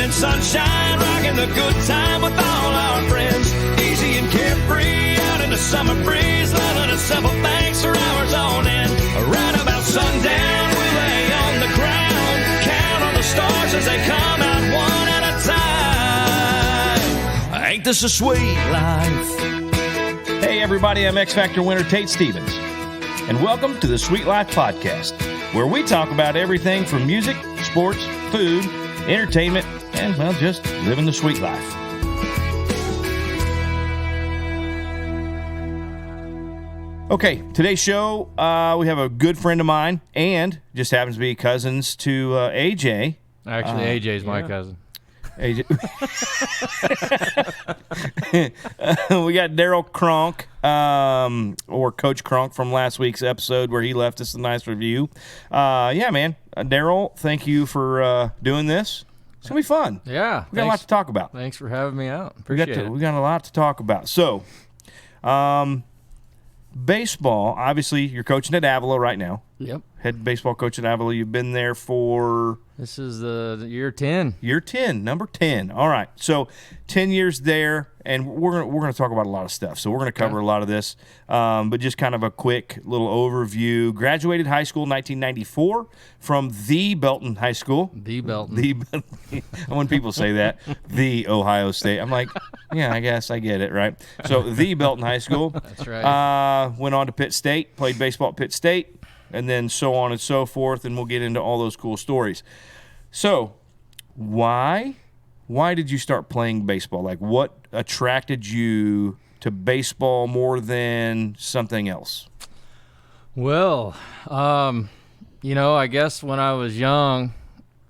and sunshine, rocking the good time with all our friends. Easy and carefree, out in the summer breeze, loving a simple thanks for hours on end. Right about sundown, we lay on the ground, count on the stars as they come out one at a time. Ain't this a sweet life? Hey everybody, I'm X Factor winner Tate Stevens, and welcome to the Sweet Life Podcast, where we talk about everything from music, sports, food, entertainment, and, well, just living the sweet life. Okay, today's show, we have a good friend of mine, and just happens to be cousins to AJ. Actually, AJ's my cousin. AJ. We got Daryl Cronk, or Coach Cronk from last week's episode where he left us a nice review. Yeah, man. Daryl, thank you for doing this. It's going to be fun. Yeah. We got a lot to talk about. Thanks for having me out. Appreciate it. We got a lot to talk about. So, baseball, obviously, you're coaching at Avila right now. Yep. Head baseball coach at Avila. You've been there for... This is the year 10. Year 10, number 10. All right. So 10 years there, and we're gonna talk about a lot of stuff. So we're going to cover a lot of this, but just kind of a quick little overview. Graduated high school in 1994 from the Belton High School. The Belton. When people say that, the Ohio State, I'm like, yeah, I guess I get it, right? So the Belton High School. That's right. Went on to Pitt State, played baseball at Pitt State, and then so on and so forth, and we'll get into all those cool stories. So, why did you start playing baseball? Like, what attracted you to baseball more than something else? Well, I guess when I was young,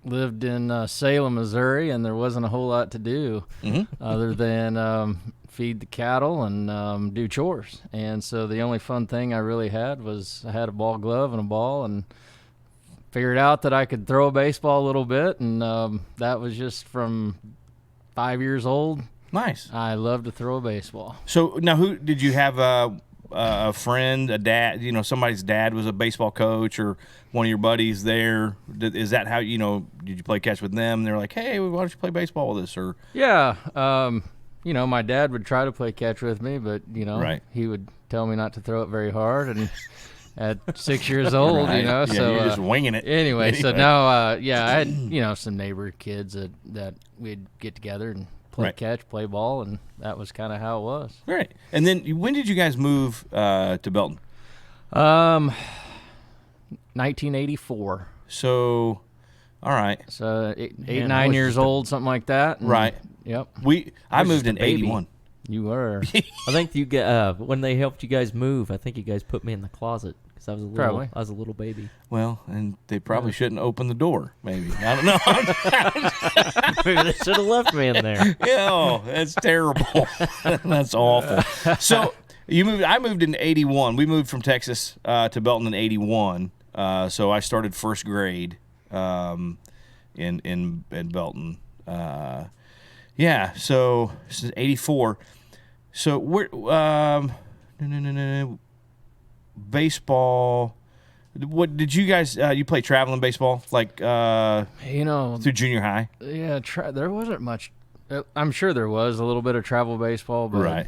lived in Salem, Missouri, and there wasn't a whole lot to do other than feed the cattle and do chores. And so the only fun thing I really had was I had a ball glove and a ball, and figured out that I could throw a baseball a little bit, and that was just from 5 years old. Nice. I love to throw a baseball. So now, who did you have a friend, a dad? Somebody's dad was a baseball coach, or one of your buddies there. Is that how did you play catch with them? They're like, hey, why don't you play baseball with us? Or yeah, my dad would try to play catch with me, but right. He would tell me not to throw it very hard, and at 6 years old, right. so you're just winging it. Anyway, so now, I had, some neighbor kids that we'd get together and play catch, play ball, and that was kind of how it was. Right. And then when did you guys move to Belton? 1984. So, all right. So 9 years old, something like that. Right. Yep. I moved in 81. You were. I think you get when they helped you guys move. I think you guys put me in the closet because I was a little baby. Well, and they probably shouldn't open the door. Maybe I don't know. Maybe they should have left me in there. Yeah, that's terrible. That's awful. So I moved in 81. We moved from Texas to Belton in 81. So I started first grade in Belton. Yeah. So this is 84. So we're baseball. What did you guys? You play traveling baseball, like through junior high? Yeah, there wasn't much. I'm sure there was a little bit of travel baseball, but right.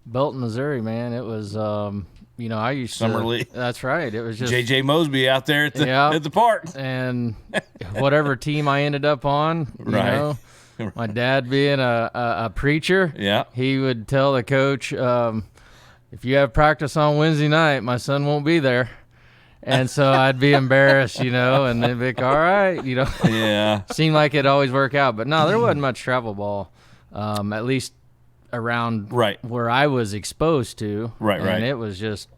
Belton, Missouri, man, it was. I used Summer league. That's right. It was just J.J. Mosby out there at the park, and whatever team I ended up on, right. My dad being a preacher, he would tell the coach, if you have practice on Wednesday night, my son won't be there. And so I'd be embarrassed, and they'd be like, all right, Yeah. Seemed like it'd always work out. But no, there wasn't much travel ball, at least around where I was exposed to. Right. And it was just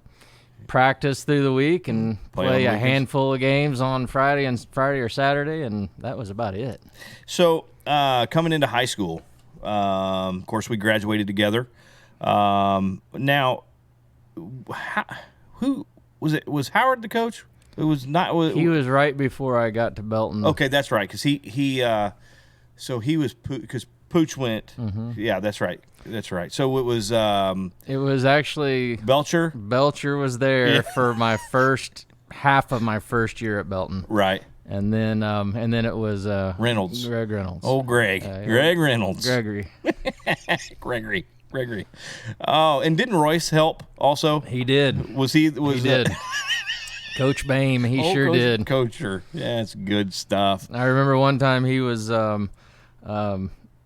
practice through the week and play a handful of games on Friday or Saturday, and that was about it. So coming into high school, of course, we graduated together. Now, who was it? Was Howard the coach? It was not. He was right before I got to Belton. Okay, that's right. Because so he was because Pooch went. Mm-hmm. Yeah, that's right. That's right. So it was. It was actually Belcher. Belcher was there for my first half of my first year at Belton. Right. And then it was Reynolds. Greg Reynolds. Oh, Greg. Greg Reynolds. Gregory. Gregory. Oh, and didn't Royce help also? He did. Was he? He did. Coach Bame, he sure did. Coacher. Yeah, that's good stuff. I remember one time he was,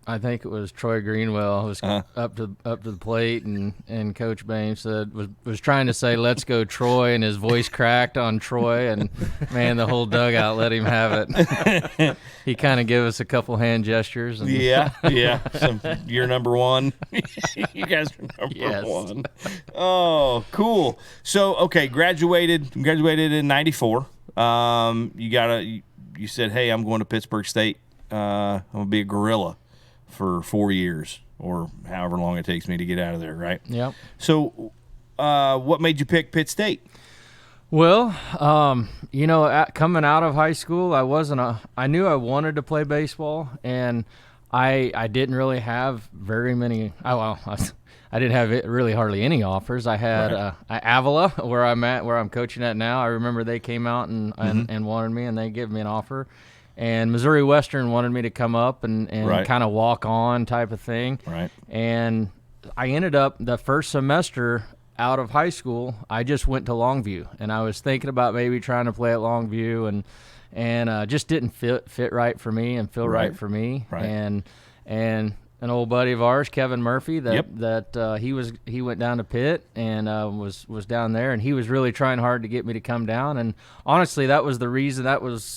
I think it was Troy Greenwell was up to the plate, and Coach Bame was trying to say "Let's go Troy," and his voice cracked on Troy, and man, the whole dugout let him have it. He kind of gave us a couple hand gestures. And Yeah. So you're number one. You guys are number one. Oh, cool. So okay, graduated in '94. You said, hey, I'm going to Pittsburgh State. I'm gonna be a gorilla for 4 years or however long it takes me to get out of there, right? Yep. So what made you pick Pitt State? Well, coming out of high school, I knew I wanted to play baseball, and I didn't really have very many. I didn't have really hardly any offers. I had Avila, where I'm coaching at now. I remember they came out and wanted me, and they gave me an offer. And Missouri Western wanted me to come up and kind of walk on type of thing. Right. And I ended up the first semester out of high school, I just went to Longview, and I was thinking about maybe trying to play at Longview, and just didn't fit right for me and feel right for me. Right. And an old buddy of ours, Kevin Murphy, he went down to Pitt and was down there, and he was really trying hard to get me to come down. And honestly, that was the reason.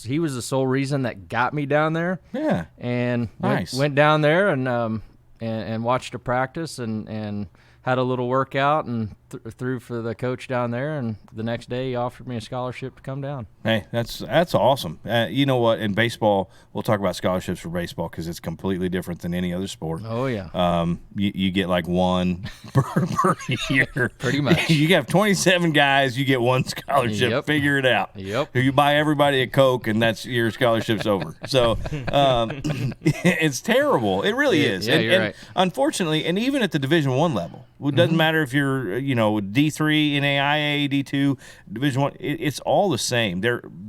He was the sole reason that got me down there. Yeah. And went down there and watched a practice and had a little workout and threw for the coach down there, and the next day he offered me a scholarship to come down. Hey, that's awesome. You know what? In baseball, we'll talk about scholarships for baseball because it's completely different than any other sport. Oh, yeah. You get like one per year. Pretty much. You have 27 guys, you get one scholarship. Yep. Figure it out. Yep. You buy everybody a Coke, and that's your scholarship's over. So it's terrible. It really is. Yeah, you're right. Unfortunately, and even at the Division I level, it doesn't matter if you're, D3, NAIA, D2, Division I. It's all the same.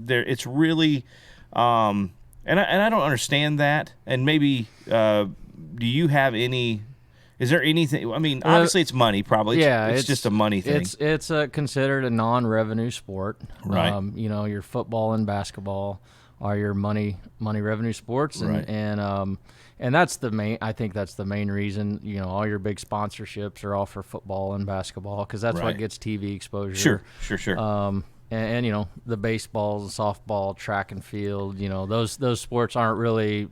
It's really, and I don't understand that. And maybe, do you have any? Is there anything? I mean, obviously it's money. Probably, it's just a money thing. It's considered a non-revenue sport. Right. Your football and basketball are your money revenue sports, and that's the main. I think that's the main reason. All your big sponsorships are all for football and basketball because that's what gets TV exposure. Sure. And the baseball, the softball, track and field. Those sports aren't really.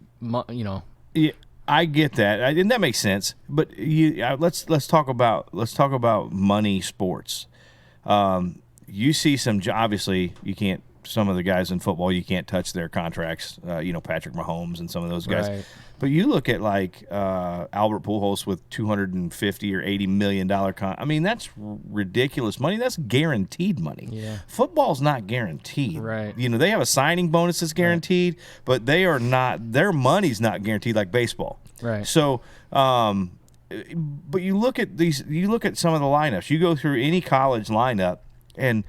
Yeah, I get that, and that makes sense. But let's talk about money sports. You see some. Obviously, you can't. Some of the guys in football, you can't touch their contracts. Patrick Mahomes and some of those guys. Right. But you look at like Albert Pujols with $250 or $80 million I mean, that's ridiculous money. That's guaranteed money. Yeah. Football's not guaranteed. Right. They have a signing bonus that's guaranteed, but they are not. Their money's not guaranteed like baseball. Right. So, but you look at these. You look at some of the lineups. You go through any college lineup, and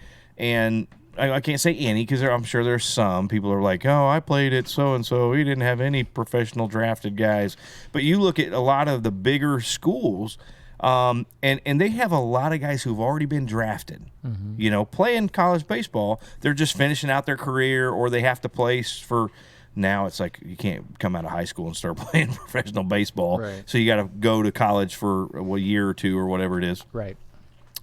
I can't say any because I'm sure there's some people are like, oh, I played at so-and-so. We didn't have any professional drafted guys. But you look at a lot of the bigger schools, and they have a lot of guys who've already been drafted. Mm-hmm. Playing college baseball, they're just finishing out their career or they have to play for – now it's like you can't come out of high school and start playing professional baseball. Right. So you got to go to college for a year or two or whatever it is. Right.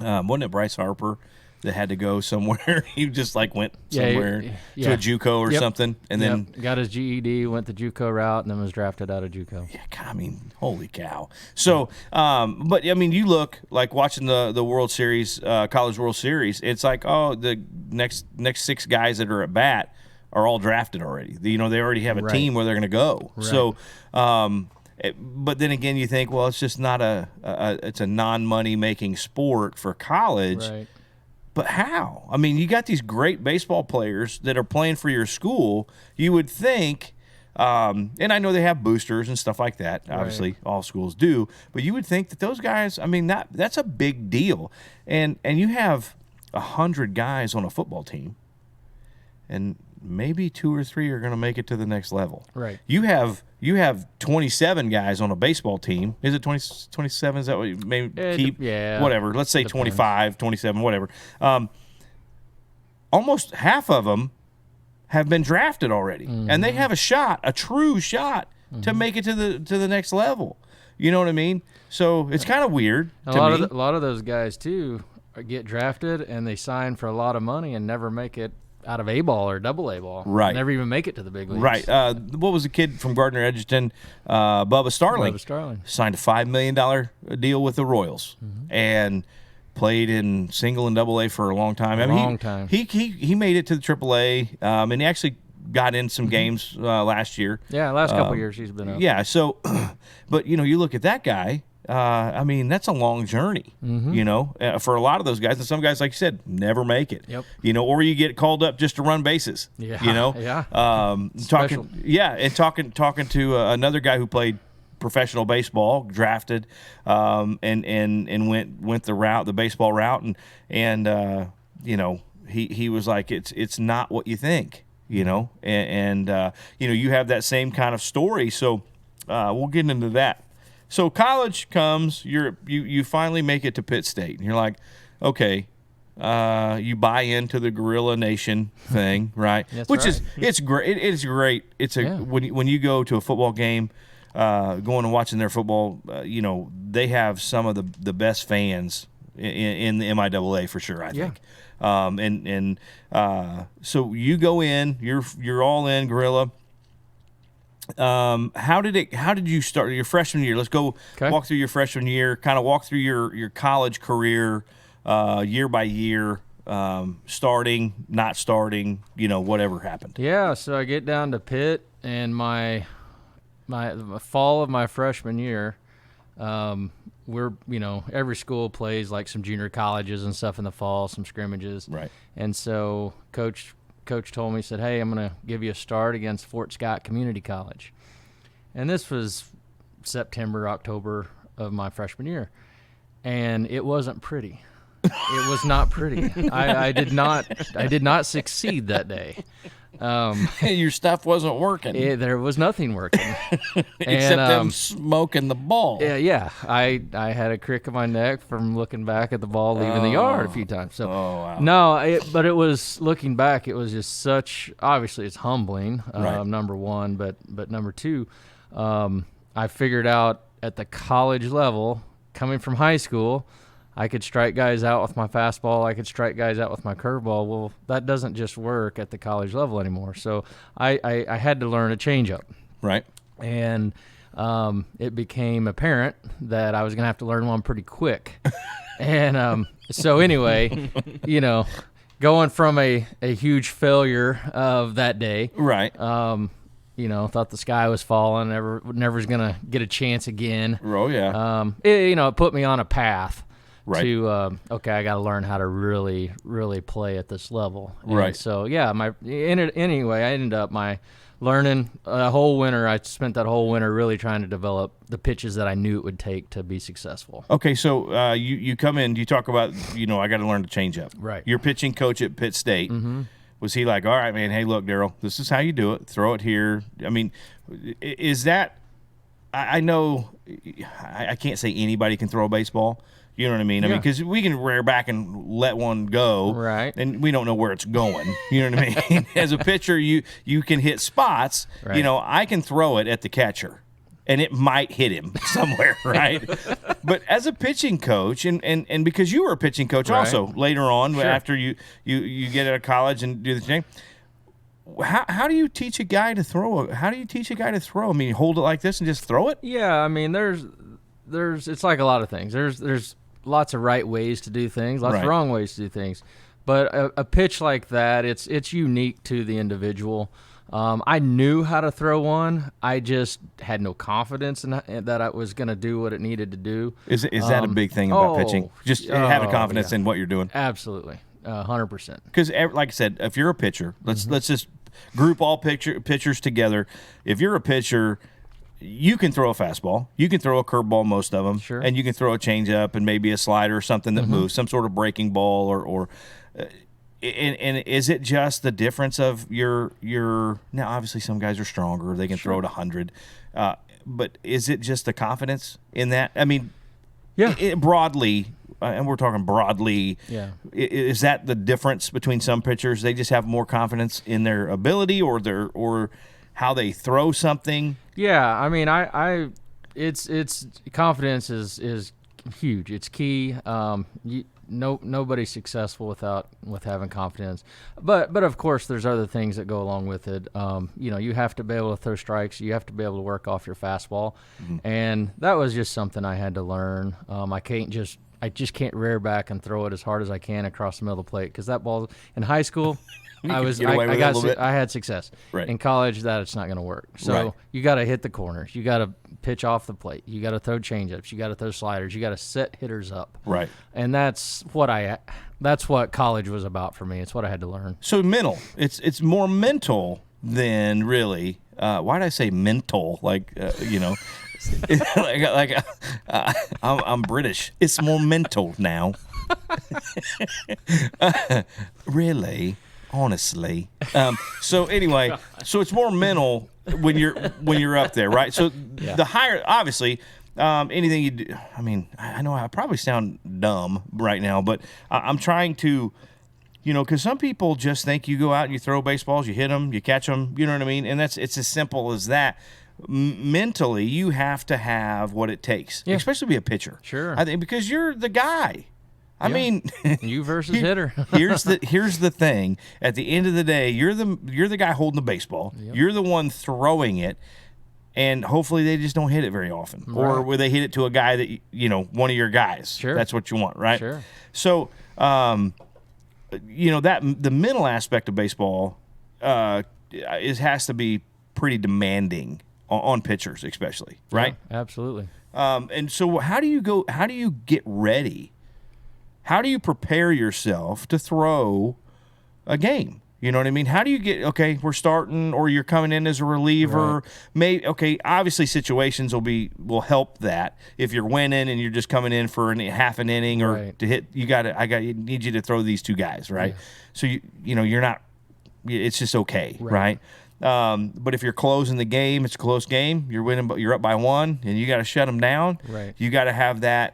Wasn't it Bryce Harper – that had to go somewhere? He just went somewhere to a JUCO or something, and then got his GED, went the JUCO route, and then was drafted out of JUCO. Yeah, God, I mean, holy cow. So, but I mean, you look like watching the World Series, College World Series. It's like, oh, the next 6 guys that are at bat are all drafted already. They already have a team where they're going to go. Right. So, but then again, you think, well, it's just not it's a non-money making sport for college. Right. But how? I mean, you got these great baseball players that are playing for your school. You would think, and I know they have boosters and stuff like that. Obviously, all schools do. But you would think that those guys, I mean, that's a big deal. And you have 100 guys on a football team. And maybe 2 or 3 are going to make it to the next level. Right. You have 27 guys on a baseball team. Is it 27? Is that what you may keep? Yeah. Whatever. Let's say 25, 27, whatever. Almost half of them have been drafted already, and they have a true shot to make it to the next level. You know what I mean? So it's kind of weird A lot of those guys too get drafted and they sign for a lot of money and never make it out of A-ball or double A-ball. Right. Never even make it to the big leagues. Right. What was the kid from Gardner Edgerton? Bubba Starling. Bubba Starling. Signed a $5 million deal with the Royals and played in single and double A for a long time. Long time. He made it to the triple A, and he actually got in some games last year. Yeah, last couple of years he's been up. Yeah, so, but, you look at that guy, that's a long journey, for a lot of those guys. And some guys, like you said, never make it. Yep. Or you get called up just to run bases. Yeah. Yeah. Special. Talking to another guy who played professional baseball, drafted, and went the baseball route, and he was like, it's not what you think, you have that same kind of story. So we'll get into that. So college comes, you finally make it to Pitt State, and you're like, okay, you buy into the Guerrilla Nation thing, right? It's great. It's great. When you go to a football game, going and watching their football, they have some of the best fans in the MIAA for sure, I think. So you go in, you're all in Guerrilla. How did you start your freshman year? Let's go walk through your freshman year, kind of walk through your college career, year by year, starting, not starting, whatever happened. Yeah, so I get down to Pitt, and my fall of my freshman year, we're, every school plays like some junior colleges and stuff in the fall, some scrimmages. Right. And so coach told me, said, hey, I'm going to give you a start against Fort Scott Community College. And this was September, October of my freshman year. And it wasn't pretty. It was not pretty. I did not succeed that day. Your stuff wasn't working. There was nothing working. Except them smoking the ball. Yeah. I had a crick in my neck from looking back at the ball leaving the yard a few times. So, wow. No, but it was, looking back, it was just obviously it's humbling, right. Number one, but number two, I figured out at the college level, coming from high school, I could strike guys out with my fastball. I could strike guys out with my curveball. Well, that doesn't just work at the college level anymore. So I had to learn a changeup. Right. And it became apparent that I was going to have to learn one pretty quick. And so anyway, going from a huge failure of that day. Right. Thought the sky was falling, never was going to get a chance again. Oh, yeah. It put me on a path. Right. To I got to learn how to really, really play at this level. And right. So anyway, I ended up learning a whole winter. I spent that whole winter really trying to develop the pitches that I knew it would take to be successful. Okay, so you come in. You talk about I got to learn to change up. Right. Your pitching coach at Pitt State. Mm-hmm. Was he like, all right, man? Hey, look, Daryl, this is how you do it. Throw it here. I mean, is that? I know I can't say anybody can throw a baseball. You know what I mean? I mean, because we can rear back and let one go, right? And we don't know where it's going. You know what I mean? As a pitcher, you can hit spots. Right. I can throw it at the catcher, and it might hit him somewhere, right? But as a pitching coach, and because you were a pitching coach right. also later on, sure. after you get out of college and do the thing. How do you teach a guy to throw? How do you teach a guy to throw? I mean, hold it like this and just throw it? Yeah, I mean, there's it's like a lot of things. There's lots of right ways to do things, lots right. of wrong ways to do things. But a pitch like that, it's unique to the individual. I knew how to throw one. I just had no confidence in that I was going to do what it needed to do. Is that a big thing about pitching? Just having confidence in what you're doing? Absolutely, 100%. Because, like I said, if you're a pitcher, let's just group all pitchers together. If you're a pitcher, you can throw a fastball, you can throw a curveball, most of them, sure. and you can throw a changeup and maybe a slider or something that moves, some sort of breaking ball or And is it just the difference of your now obviously some guys are stronger, they can throw it 100, but is it just the confidence in that? I mean, broadly, and we're talking broadly, is that the difference between some pitchers? They just have more confidence in their ability or how they throw something? Yeah, I mean, it's confidence is huge. It's key. Nobody's successful with having confidence, but of course there's other things that go along with it. You have to be able to throw strikes. You have to be able to work off your fastball, and that was just something I had to learn. I just can't rear back and throw it as hard as I can across the middle of the plate, because that ball in high school. I had success. Right. In college, it's not going to work. So you got to hit the corners. You got to pitch off the plate. You got to throw changeups. You got to throw sliders. You got to set hitters up. Right. And that's what college was about for me. It's what I had to learn. So mental. It's more mental than really. Why did I say mental? I'm British. It's more mental now. Really. Honestly, so anyway, so it's more mental when you're up there, right? So the higher, obviously, anything you do. I mean, I know I probably sound dumb right now, but I'm trying to, because some people just think you go out and you throw baseballs, you hit them, you catch them, you know what I mean, and it's as simple as that. Mentally, you have to have what it takes, especially be a pitcher. Sure, I think because you're the guy. I mean, you versus hitter. here's the thing. At the end of the day, you're the guy holding the baseball. Yep. You're the one throwing it, and hopefully they just don't hit it very often, or where they hit it to a guy that one of your guys. Sure, that's what you want, right? Sure. So, that the mental aspect of baseball has to be pretty demanding on pitchers, especially, right? Yeah, absolutely. And so, how do you get ready? How do you prepare yourself to throw a game? You know what I mean? How do you get, okay, we're starting, or you're coming in as a reliever. Right. Obviously situations will help that. If you're winning and you're just coming in for half an inning or to hit, I need you to throw these two guys, right? Yeah. So you're not, it's just okay, right? But if you're closing the game, it's a close game, you're winning, but you're up by one and you got to shut them down. Right. You got to have that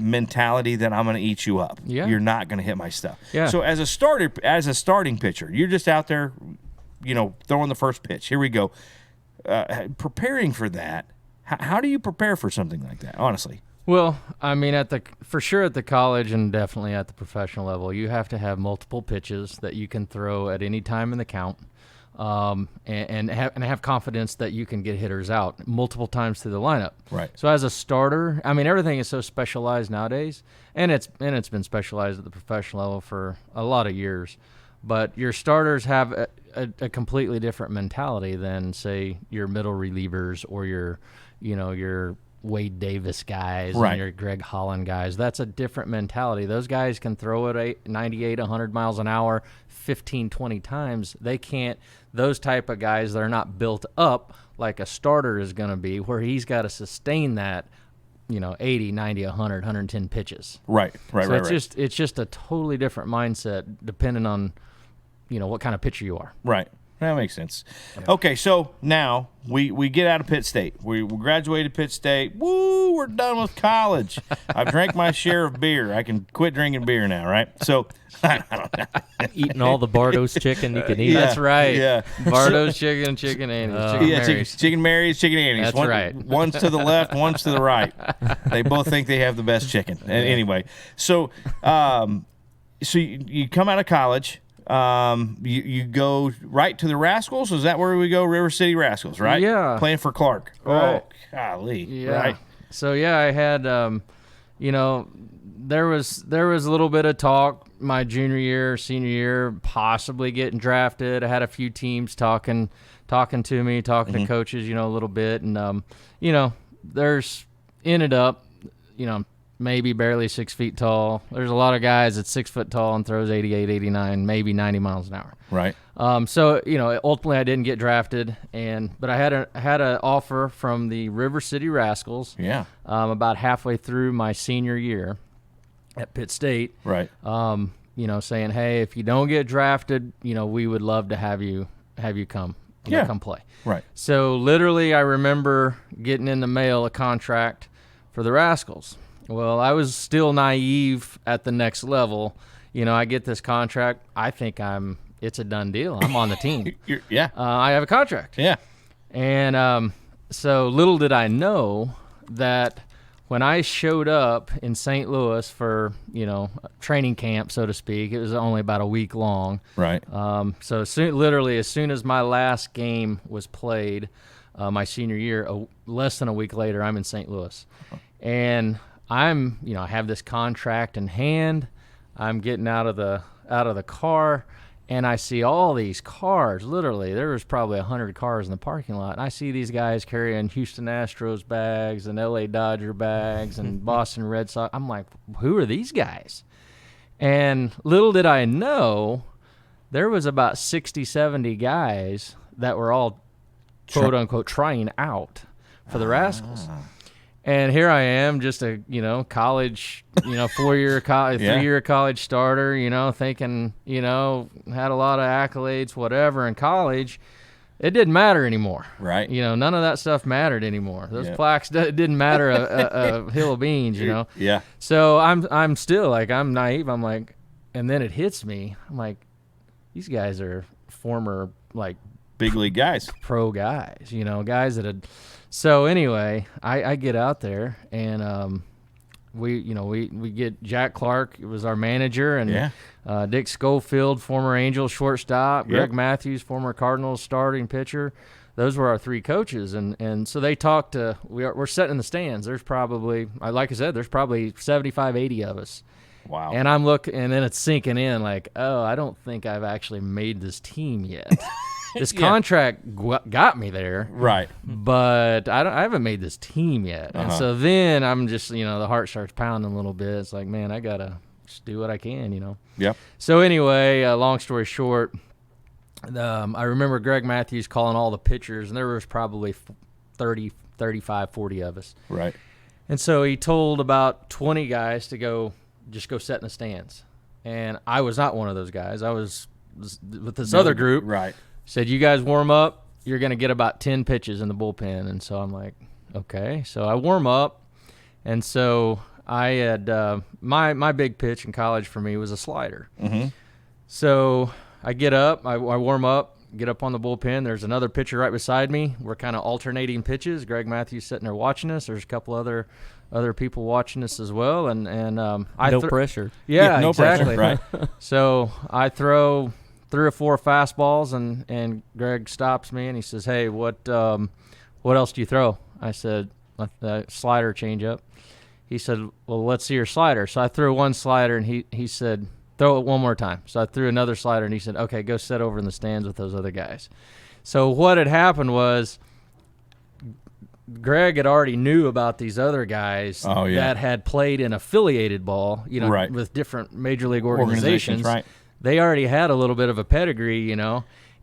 mentality that I'm going to eat you up. Yeah. You're not going to hit my stuff. Yeah. So as a starting pitcher, you're just out there, throwing the first pitch. Here we go. Preparing for that. How do you prepare for something like that, honestly? Well, I mean, for sure at the college and definitely at the professional level, you have to have multiple pitches that you can throw at any time in the count. And have confidence that you can get hitters out multiple times through the lineup. Right. So as a starter, I mean, everything is so specialized nowadays, and it's been specialized at the professional level for a lot of years. But your starters have a completely different mentality than, say, your middle relievers or your Wade Davis guys and your Greg Holland guys. That's a different mentality. Those guys can throw it 98, 100 miles an hour 15, 20 times. They can't. Those type of guys, they're not built up like a starter is going to be, where he's got to sustain that, 80, 90, 100, 110 pitches. Right. It's just a totally different mindset depending on, what kind of pitcher you are. Right. That makes sense. Yeah. Okay, so now we get out of Pitt State. We graduated Pitt State. Woo, we're done with college. I've drank my share of beer. I can quit drinking beer now, right? So, I don't know. Eating all the Bardo's chicken you can eat. Yeah, that's right. Yeah. Bardo's chicken, chicken Annie's, chicken Mary's, chicken Annie's. That's right. One's to the left, one's to the right. They both think they have the best chicken. And anyway, so you come out of college. You go right to the Rascals? Is that where we go? River City Rascals, right? Yeah. Playing for Clark. Right. Oh, golly. Yeah. Right. So, I had, there was a little bit of talk my junior year, senior year, possibly getting drafted. I had a few teams talking to me, to coaches, a little bit. And, there's ended up, maybe barely 6 feet tall. There's a lot of guys that's 6 foot tall and throws 88, 89, maybe 90 miles an hour. Right. So, ultimately I didn't get drafted, but I had an offer from the River City Rascals. Yeah. About halfway through my senior year at Pitt State. Right. saying, hey, if you don't get drafted, we would love to have you come, come play. Right. So literally, I remember getting in the mail a contract for the Rascals. Well, I was still naive at the next level. I get this contract. I think it's a done deal. I'm on the team. I have a contract. Yeah. And so little did I know that when I showed up in St. Louis for, training camp, so to speak, it was only about a week long. Right. So literally as soon as my last game was played, my senior year, less than a week later, I'm in St. Louis. And I'm, I have this contract in hand. I'm getting out of the car, and I see all these cars. Literally, there was probably 100 cars in the parking lot. And I see these guys carrying Houston Astros bags and LA Dodger bags and Boston Red Sox. I'm like, who are these guys? And little did I know, there was about 60, 70 guys that were all, quote unquote, trying out for the Rascals. And here I am, just a, college, 4-year college, 3-year college starter, thinking, had a lot of accolades, whatever in college. It didn't matter anymore. Right. None of that stuff mattered anymore. Those plaques didn't matter a hill of beans, Yeah. So I'm still like, I'm naive. I'm like, and then it hits me. I'm like, these guys are former, like, big league guys, pro guys, guys that had. So anyway, I get out there, and we get Jack Clark, it was our manager, and Dick Schofield, former Angels shortstop, Greg Matthews, former Cardinals starting pitcher. Those were our 3 coaches, and so they talked to. We're sitting in the stands. There's probably, like I said, there's probably 75, 80 of us. Wow. And I'm looking, and then it's sinking in, like, oh, I don't think I've actually made this team yet. This contract got me there, right? But I haven't made this team yet, and so then I'm just, the heart starts pounding a little bit. It's like, man, I gotta just do what I can, Yeah. So anyway, long story short, I remember Greg Matthews calling all the pitchers, and there was probably 30, 35, 40 of us, right? And so he told about 20 guys to go sit in the stands, and I was not one of those guys. I was with this other group, right? Said, you guys warm up, you're going to get about 10 pitches in the bullpen. And so I'm like, okay. So I warm up. And so I had my big pitch in college for me was a slider. Mm-hmm. So I get up, I warm up, get up on the bullpen. There's another pitcher right beside me. We're kind of alternating pitches. Greg Matthews sitting there watching us. There's a couple other people watching us as well. And no pressure. Yeah, no exactly. pressure, right. So I throw 3 or 4 fastballs, and Greg stops me, and he says, hey, what else do you throw? I said, slider changeup. He said, well, let's see your slider. So I threw one slider, and he said, throw it one more time. So I threw another slider, and he said, okay, go sit over in the stands with those other guys. So what had happened was Greg had already knew about these other guys that had played in affiliated ball, right, with different major league organizations. Right. They already had a little bit of a pedigree,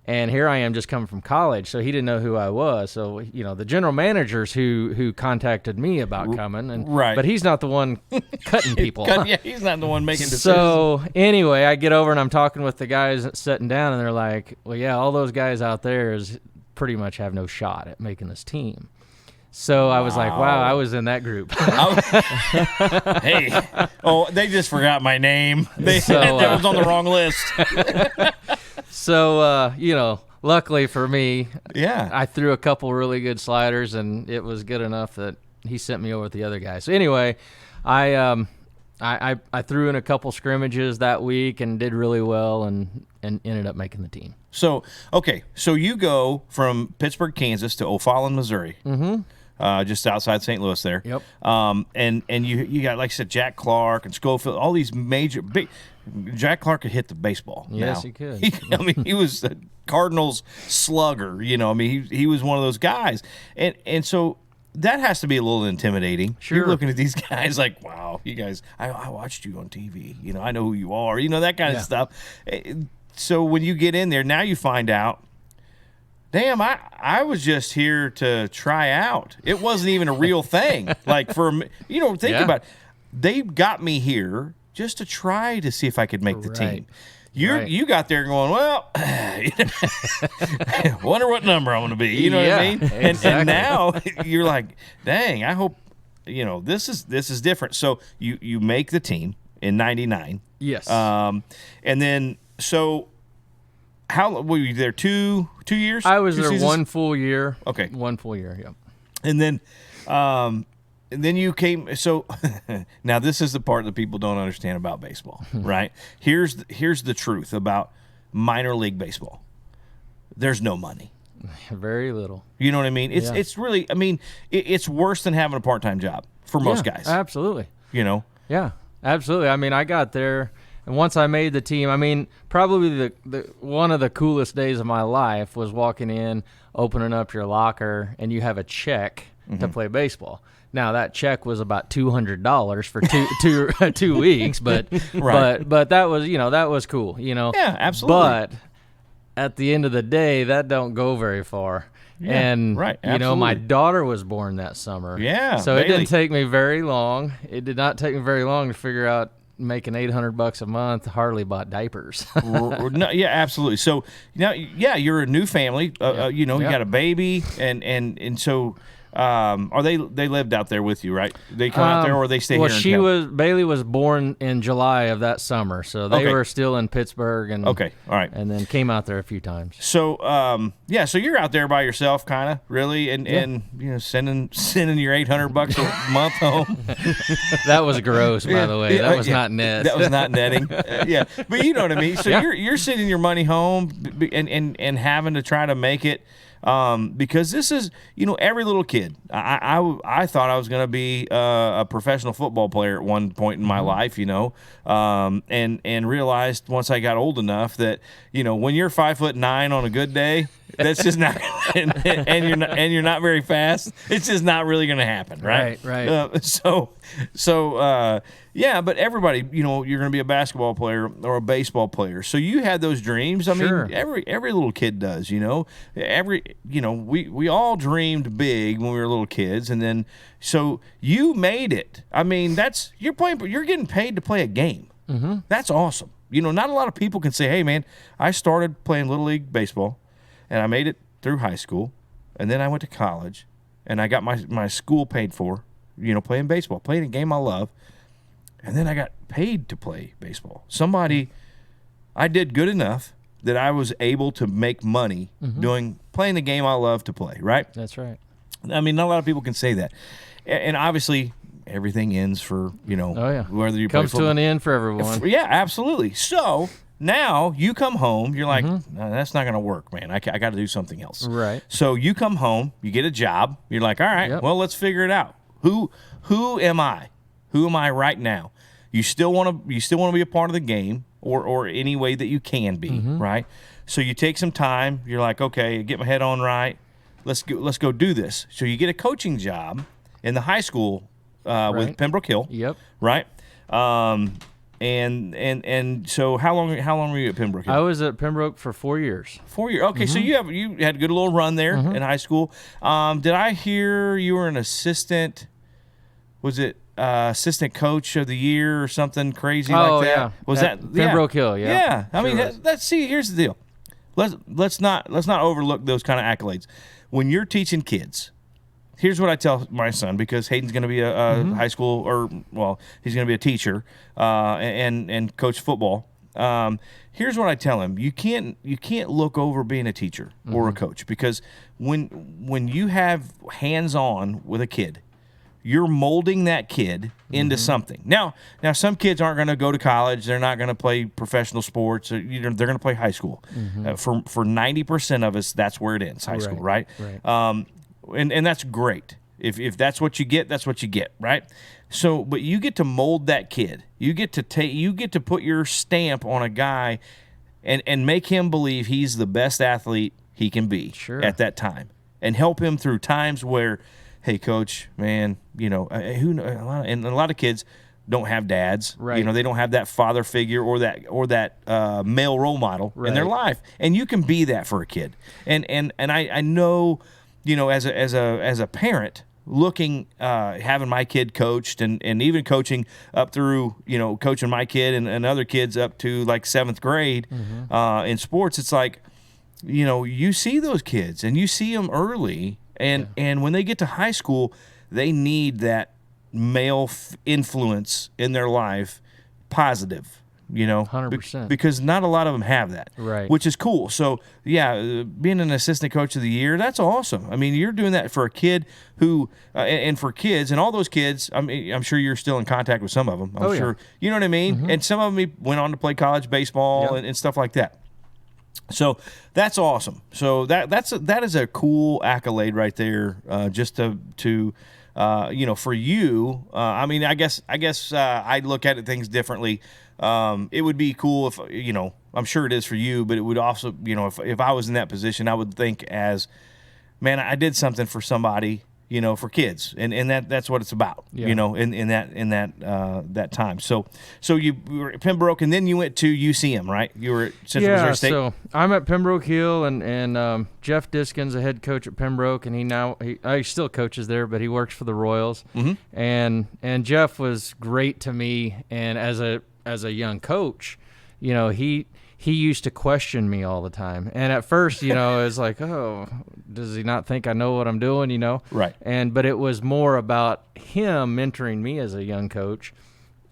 and here I am just coming from college, so he didn't know who I was. So, the general managers who contacted me about coming, but he's not the one cutting people. He's not the one making decisions. So anyway, I get over and I'm talking with the guys sitting down, and they're like, well, yeah, all those guys out there pretty much have no shot at making this team. So I was like, wow, I was in that group. Hey, they just forgot my name. That was on the wrong list. So, luckily for me, I threw a couple really good sliders, and it was good enough that he sent me over with the other guy. So anyway, I threw in a couple scrimmages that week and did really well, and ended up making the team. So you go from Pittsburgh, Kansas to O'Fallon, Missouri. Mm-hmm. Just outside St. Louis there. Yep. And you got, like I said, Jack Clark and Schofield, all these major big. Jack Clark could hit the baseball. Yes, he could. He was the Cardinals slugger. He was one of those guys, and so that has to be a little intimidating. Sure. You're looking at these guys like, wow, you guys. I watched you on TV. I know who you are. That kind of stuff. So when you get in there, now you find out, damn, I was just here to try out. It wasn't even a real thing. Like, think about it. They got me here just to try to see if I could make the team. Right. You got there going, well, wonder what number I'm going to be. You know what I mean? Exactly. And now you're like, dang, I hope, this is different. So you make the team in 99. Yes. And then, so how were you there? 2 years? I was 2 there seasons? 1 full year. Okay. 1 full year, yep. And then you came. So now this is the part that people don't understand about baseball, right? Here's the truth about minor league baseball. There's no money. Very little. You know what I mean? It's really. I mean, it's worse than having a part-time job for most guys. Absolutely. Yeah, absolutely. I mean, I got there, and once I made the team, I mean, probably the one of the coolest days of my life was walking in, opening up your locker, and you have a check to play baseball. Now that check was about $200 for 2 weeks, but but that was that was cool. Yeah, absolutely. But at the end of the day, that don't go very far. Yeah, and right, my absolutely. daughter was born that summer. Yeah, so it Bailey. didn't take me very long. It did not take me very long to figure out making $800 a month. Hardly bought diapers. No, yeah, absolutely. So now, you're a new family. You got a baby, and so are they lived out there with you, right? They come out there, or they stay here? Well, Bailey was born in July of that summer, so they were still in Pittsburgh, and all right, and then came out there a few times. So so you're out there by yourself, kind of, really, and sending your $800 a month home. That was gross, by the way. That was not net. That was not netting. But you know what I mean. So you're sending your money home and having to try to make it. Because this is, every little kid. I thought I was going to be a professional football player at one point in my life, and realized once I got old enough that, when you're 5'9" on a good day, that's just not, and you're not very fast. It's just not really going to happen, right? Right. But everybody, you're going to be a basketball player or a baseball player. So you had those dreams. I mean, every little kid does, we all dreamed big when we were little kids. And then, so you made it. I mean, you're getting paid to play a game. Mm-hmm. That's awesome. Not a lot of people can say, hey man, I started playing Little League baseball and I made it through high school. And then I went to college and I got my school paid for, playing baseball, playing a game I love. And then I got paid to play baseball. I did good enough that I was able to make money playing the game I love to play, right? That's right. I mean, not a lot of people can say that. And obviously, everything ends for, whether you comes play to an end for everyone. Yeah, absolutely. So now you come home, you're like, no, that's not going to work, man. I got to do something else. Right. So you come home, you get a job. You're like, all right, well, let's figure it out. Who am I? Who am I right now? You still want to be a part of the game, or any way that you can be, right? So you take some time. You're like, okay, get my head on right. Let's go do this. So you get a coaching job in the high school with Pembroke Hill. Yep. Right. And so how long were you at Pembroke Hill? I was at Pembroke for 4 years. 4 years. Okay, so you had a good little run there in high school. Did I hear you were an assistant? Was it assistant coach of the year or something crazy like that? Yeah. Was at that Pembroke Hill? Yeah. Yeah. I mean, was. see. Here's the deal. Let's not overlook those kind of accolades. When you're teaching kids, here's what I tell my son, because Hayden's going to be a high school, he's going to be a teacher and coach football. Here's what I tell him: you can't look over being a teacher or a coach, because when you have hands-on with a kid, you're molding that kid into something. Now some kids aren't going to go to college. They're not going to play professional sports. They're going to play high school. For 90% of us, that's where it ends, high school, right? And that's great. If that's what you get, that's what you get, right? So, but you get to mold that kid. You get to put your stamp on a guy and make him believe he's the best athlete he can be at that time, and help him through times where, hey, coach, man, a lot of kids don't have dads. Right. They don't have that father figure or that male role model in their life, and you can be that for a kid. And I know, as a parent, looking, having my kid coached and even coaching up through, coaching my kid and other kids up to like 7th grade in sports, it's like, you see those kids and you see them early, and when they get to high school, they need that male influence in their life, positive. 100%. Because not a lot of them have that, right? Which is cool. So, being an assistant coach of the year, that's awesome. I mean, you're doing that for a kid who, and for kids, and all those kids. I mean, I'm sure you're still in contact with some of them. I'm sure, you know what I mean. And some of them went on to play college baseball and stuff like that. So that's awesome. So that is a cool accolade right there. Just to for you. I mean, I guess I look at things differently. It would be cool if, I'm sure it is for you, but it would also, if I was in that position, I would think as, man, I did something for somebody, for kids, and that's what it's about, in that time. So you were at Pembroke, and then you went to UCM, right? You were at Central Missouri State. So I'm at Pembroke Hill, and Jeff Diskin's a head coach at Pembroke, and he still coaches there, but he works for the Royals. And Jeff was great to me, and as a young coach, he used to question me all the time. And at first, it was like, oh, does he not think I know what I'm doing, Right. But it was more about him mentoring me as a young coach,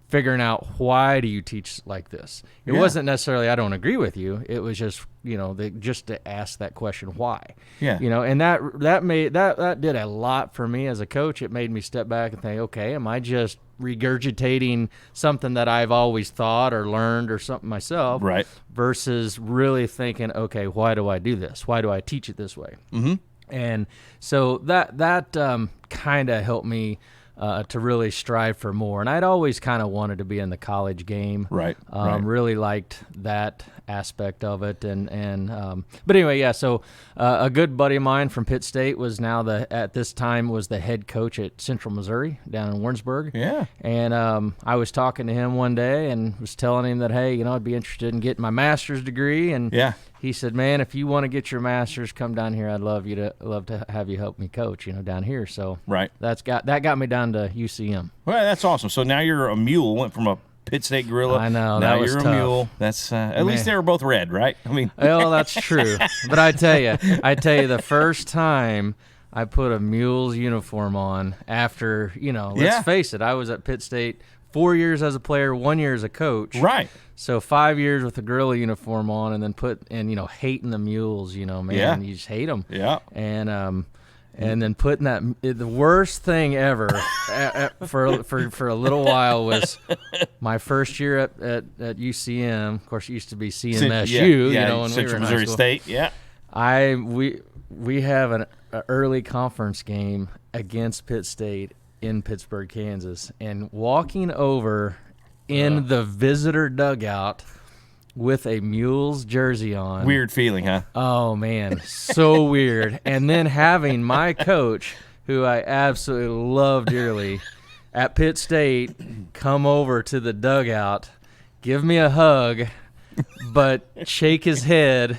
figuring out, why do you teach like this? It wasn't necessarily I don't agree with you. It was just, just to ask that question, why? Yeah. And that did a lot for me as a coach. It made me step back and think, okay, am I just regurgitating something that I've always thought or learned or something myself, right? Versus really thinking, okay, why do I do this? Why do I teach it this way? And so that kind of helped me to really strive for more. And I'd always kind of wanted to be in the college game. Right. Really liked that aspect of it. But anyway, so a good buddy of mine from Pitt State was at this time was the head coach at Central Missouri down in Warrensburg. Yeah. And I was talking to him one day and was telling him that, hey, I'd be interested in getting my master's degree. And he said, man, if you want to get your master's, come down here. I'd love to have you help me coach, down here. So that got me down to UCM. Well, that's awesome. So now you're a mule. Went from a Pitt State Gorilla. I know. Now that was you're tough. a mule. That's at least they were both red, right? I mean, well, that's true. But I tell you, the first time I put a mule's uniform on after, let's face it, I was at Pitt State 4 years as a player, 1 year as a coach. Right. So 5 years with the gorilla uniform on, and then hating the mules, man, you just hate them. Yeah. And then putting the worst thing ever for a little while was my first year at UCM. Of course, it used to be CMSU, when Central we were in Missouri high school. State. Yeah. We have an early conference game against Pitt State in Pittsburgh, Kansas, and walking over in the visitor dugout with a Mules jersey on. Weird feeling, huh? Oh, man, so weird. And then having my coach, who I absolutely love dearly, at Pitt State come over to the dugout, give me a hug, but shake his head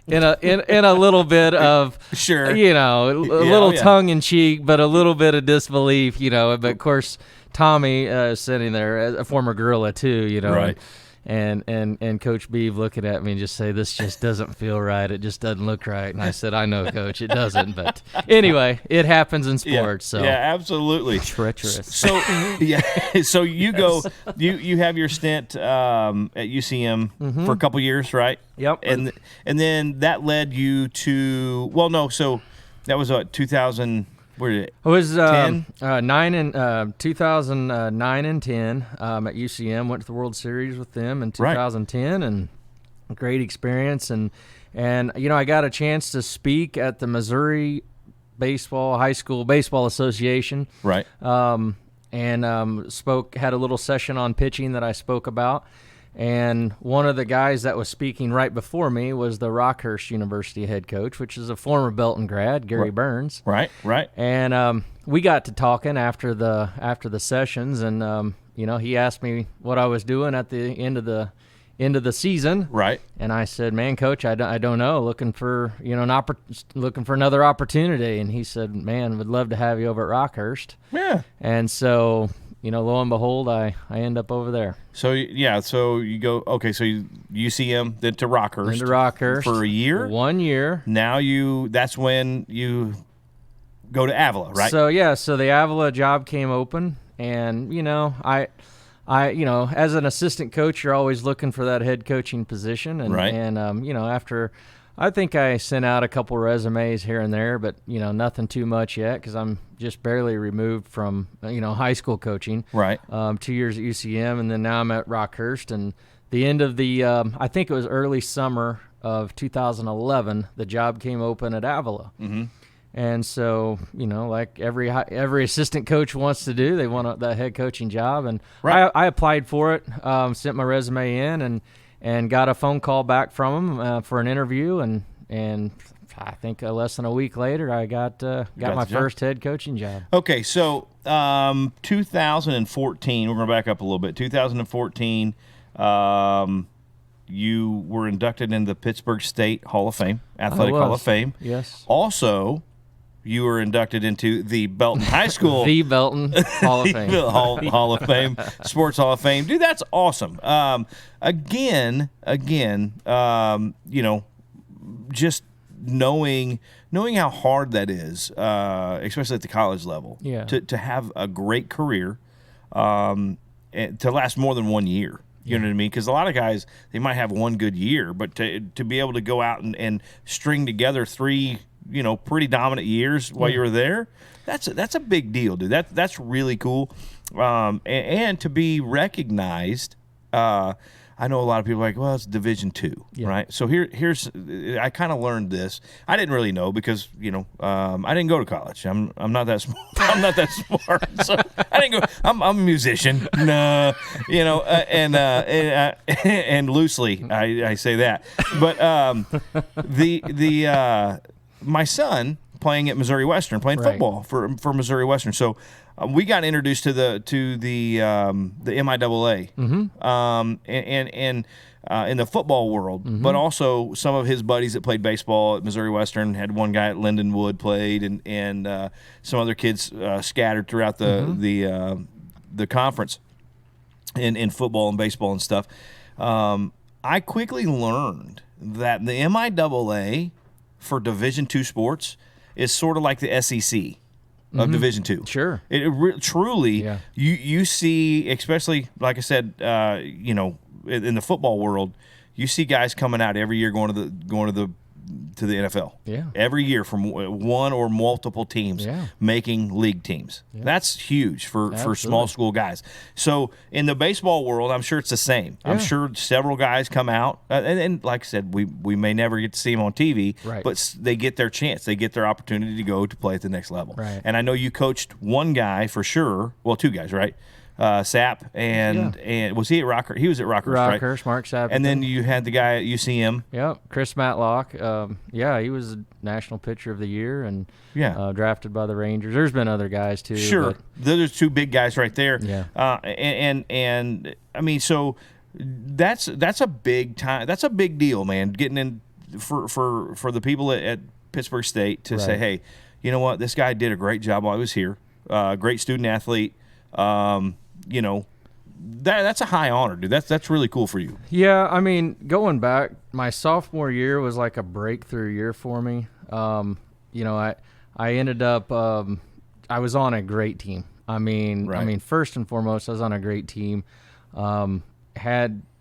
in a little bit of, sure, a little tongue in cheek, but a little bit of disbelief, But of course, Tommy sitting there, a former gorilla too, right. And Coach Beeve looking at me and just say, this just doesn't feel right. It just doesn't look right. And I said, I know, Coach, it doesn't. But anyway, it happens in sports. So absolutely. Treacherous. So so you go, you have your stint at UCM for a couple years, right? Yep. And then that led you to, so that was 2000. Where did it? It was 10? 2009 and 10 at UCM. Went to the World Series with them in 2010, and great experience. And I got a chance to speak at the Missouri High School Baseball Association. Right. Had a little session on pitching that I spoke about. And one of the guys that was speaking right before me was the Rockhurst University head coach, which is a former Belton grad, Gary Burns. Right. And we got to talking after the sessions, and he asked me what I was doing at the end of the into the season. Right. And I said, man, coach, I don't know, looking for, looking for another opportunity. And he said, man, would love to have you over at Rockhurst. Yeah. And so, lo and behold, I end up over there. So, so you go, okay, so UCM, then to Rockhurst. Into Rockhurst. For a year? 1 year. Now that's when you go to Avila, right? So, so the Avila job came open, and, I as an assistant coach, you're always looking for that head coaching position. And, right. And, after I think I sent out a couple resumes here and there, but, nothing too much yet because I'm just barely removed from, high school coaching. Right. 2 years at UCM, and then now I'm at Rockhurst. And the end of the, I think it was early summer of 2011, the job came open at Avila. Mm-hmm. And so, like every assistant coach wants to do, they want that head coaching job. And right. I applied for it, sent my resume in, and got a phone call back from them for an interview. And I think less than a week later, I got my first head coaching job. Okay, so 2014, we're going to back up a little bit. 2014, you were inducted into the Pittsburgh State Hall of Fame, Athletic Hall of Fame. Yes. Also, you were inducted into the Belton High School the Belton Hall of Fame. Hall of Fame, Sports Hall of Fame. Dude, that's awesome. Again, just knowing how hard that is, especially at the college level, to have a great career, and to last more than 1 year. You know what I mean? Because a lot of guys, they might have one good year, but to be able to go out and string together 3 pretty dominant years while you were there, that's a big deal, dude. That's really cool. And to be recognized, I know a lot of people are like, well, it's Division II, right? So here's I kind of learned this. I didn't really know because I didn't go to college. I'm not that smart. I'm not that smart. So I didn't go. I'm a musician, and loosely I say that. But my son playing at Missouri Western, playing football for Missouri Western. So we got introduced to the MIAA, and in the football world, but also some of his buddies that played baseball at Missouri Western. Had one guy at Lindenwood played, and some other kids scattered throughout the conference in football and baseball and stuff. I quickly learned that the MIAA for Division II sports is sort of like the SEC of Division II. Sure. Truly, you see, especially, like I said, in the football world, you see guys coming out every year going to the NFL. Yeah. Every year from one or multiple teams making league teams. Yeah. That's huge for small school guys. So in the baseball world, I'm sure it's the same. Yeah. I'm sure several guys come out, and like I said, we may never get to see them on TV, but they get their chance. They get their opportunity to go to play at the next level. Right. And I know you coached one guy for sure. Well, 2 guys, right? Sapp and was he at Rockhurst? He was at Rockhurst, right? Rockhurst, Mark Sapp. And then you had the guy at UCM. Yep, Chris Matlock. He was a National Pitcher of the Year and drafted by the Rangers. There's been other guys too. Sure, there's 2 big guys right there. Yeah. And I mean, so that's a big time. That's a big deal, man. Getting in for the people at Pittsburgh State to say, hey, you know what, this guy did a great job while he was here. Great student athlete. That's a high honor, dude. That's really cool for you. Yeah, I mean, going back, my sophomore year was like a breakthrough year for me. I ended up I was on a great team. I mean, first and foremost, I was on a great team.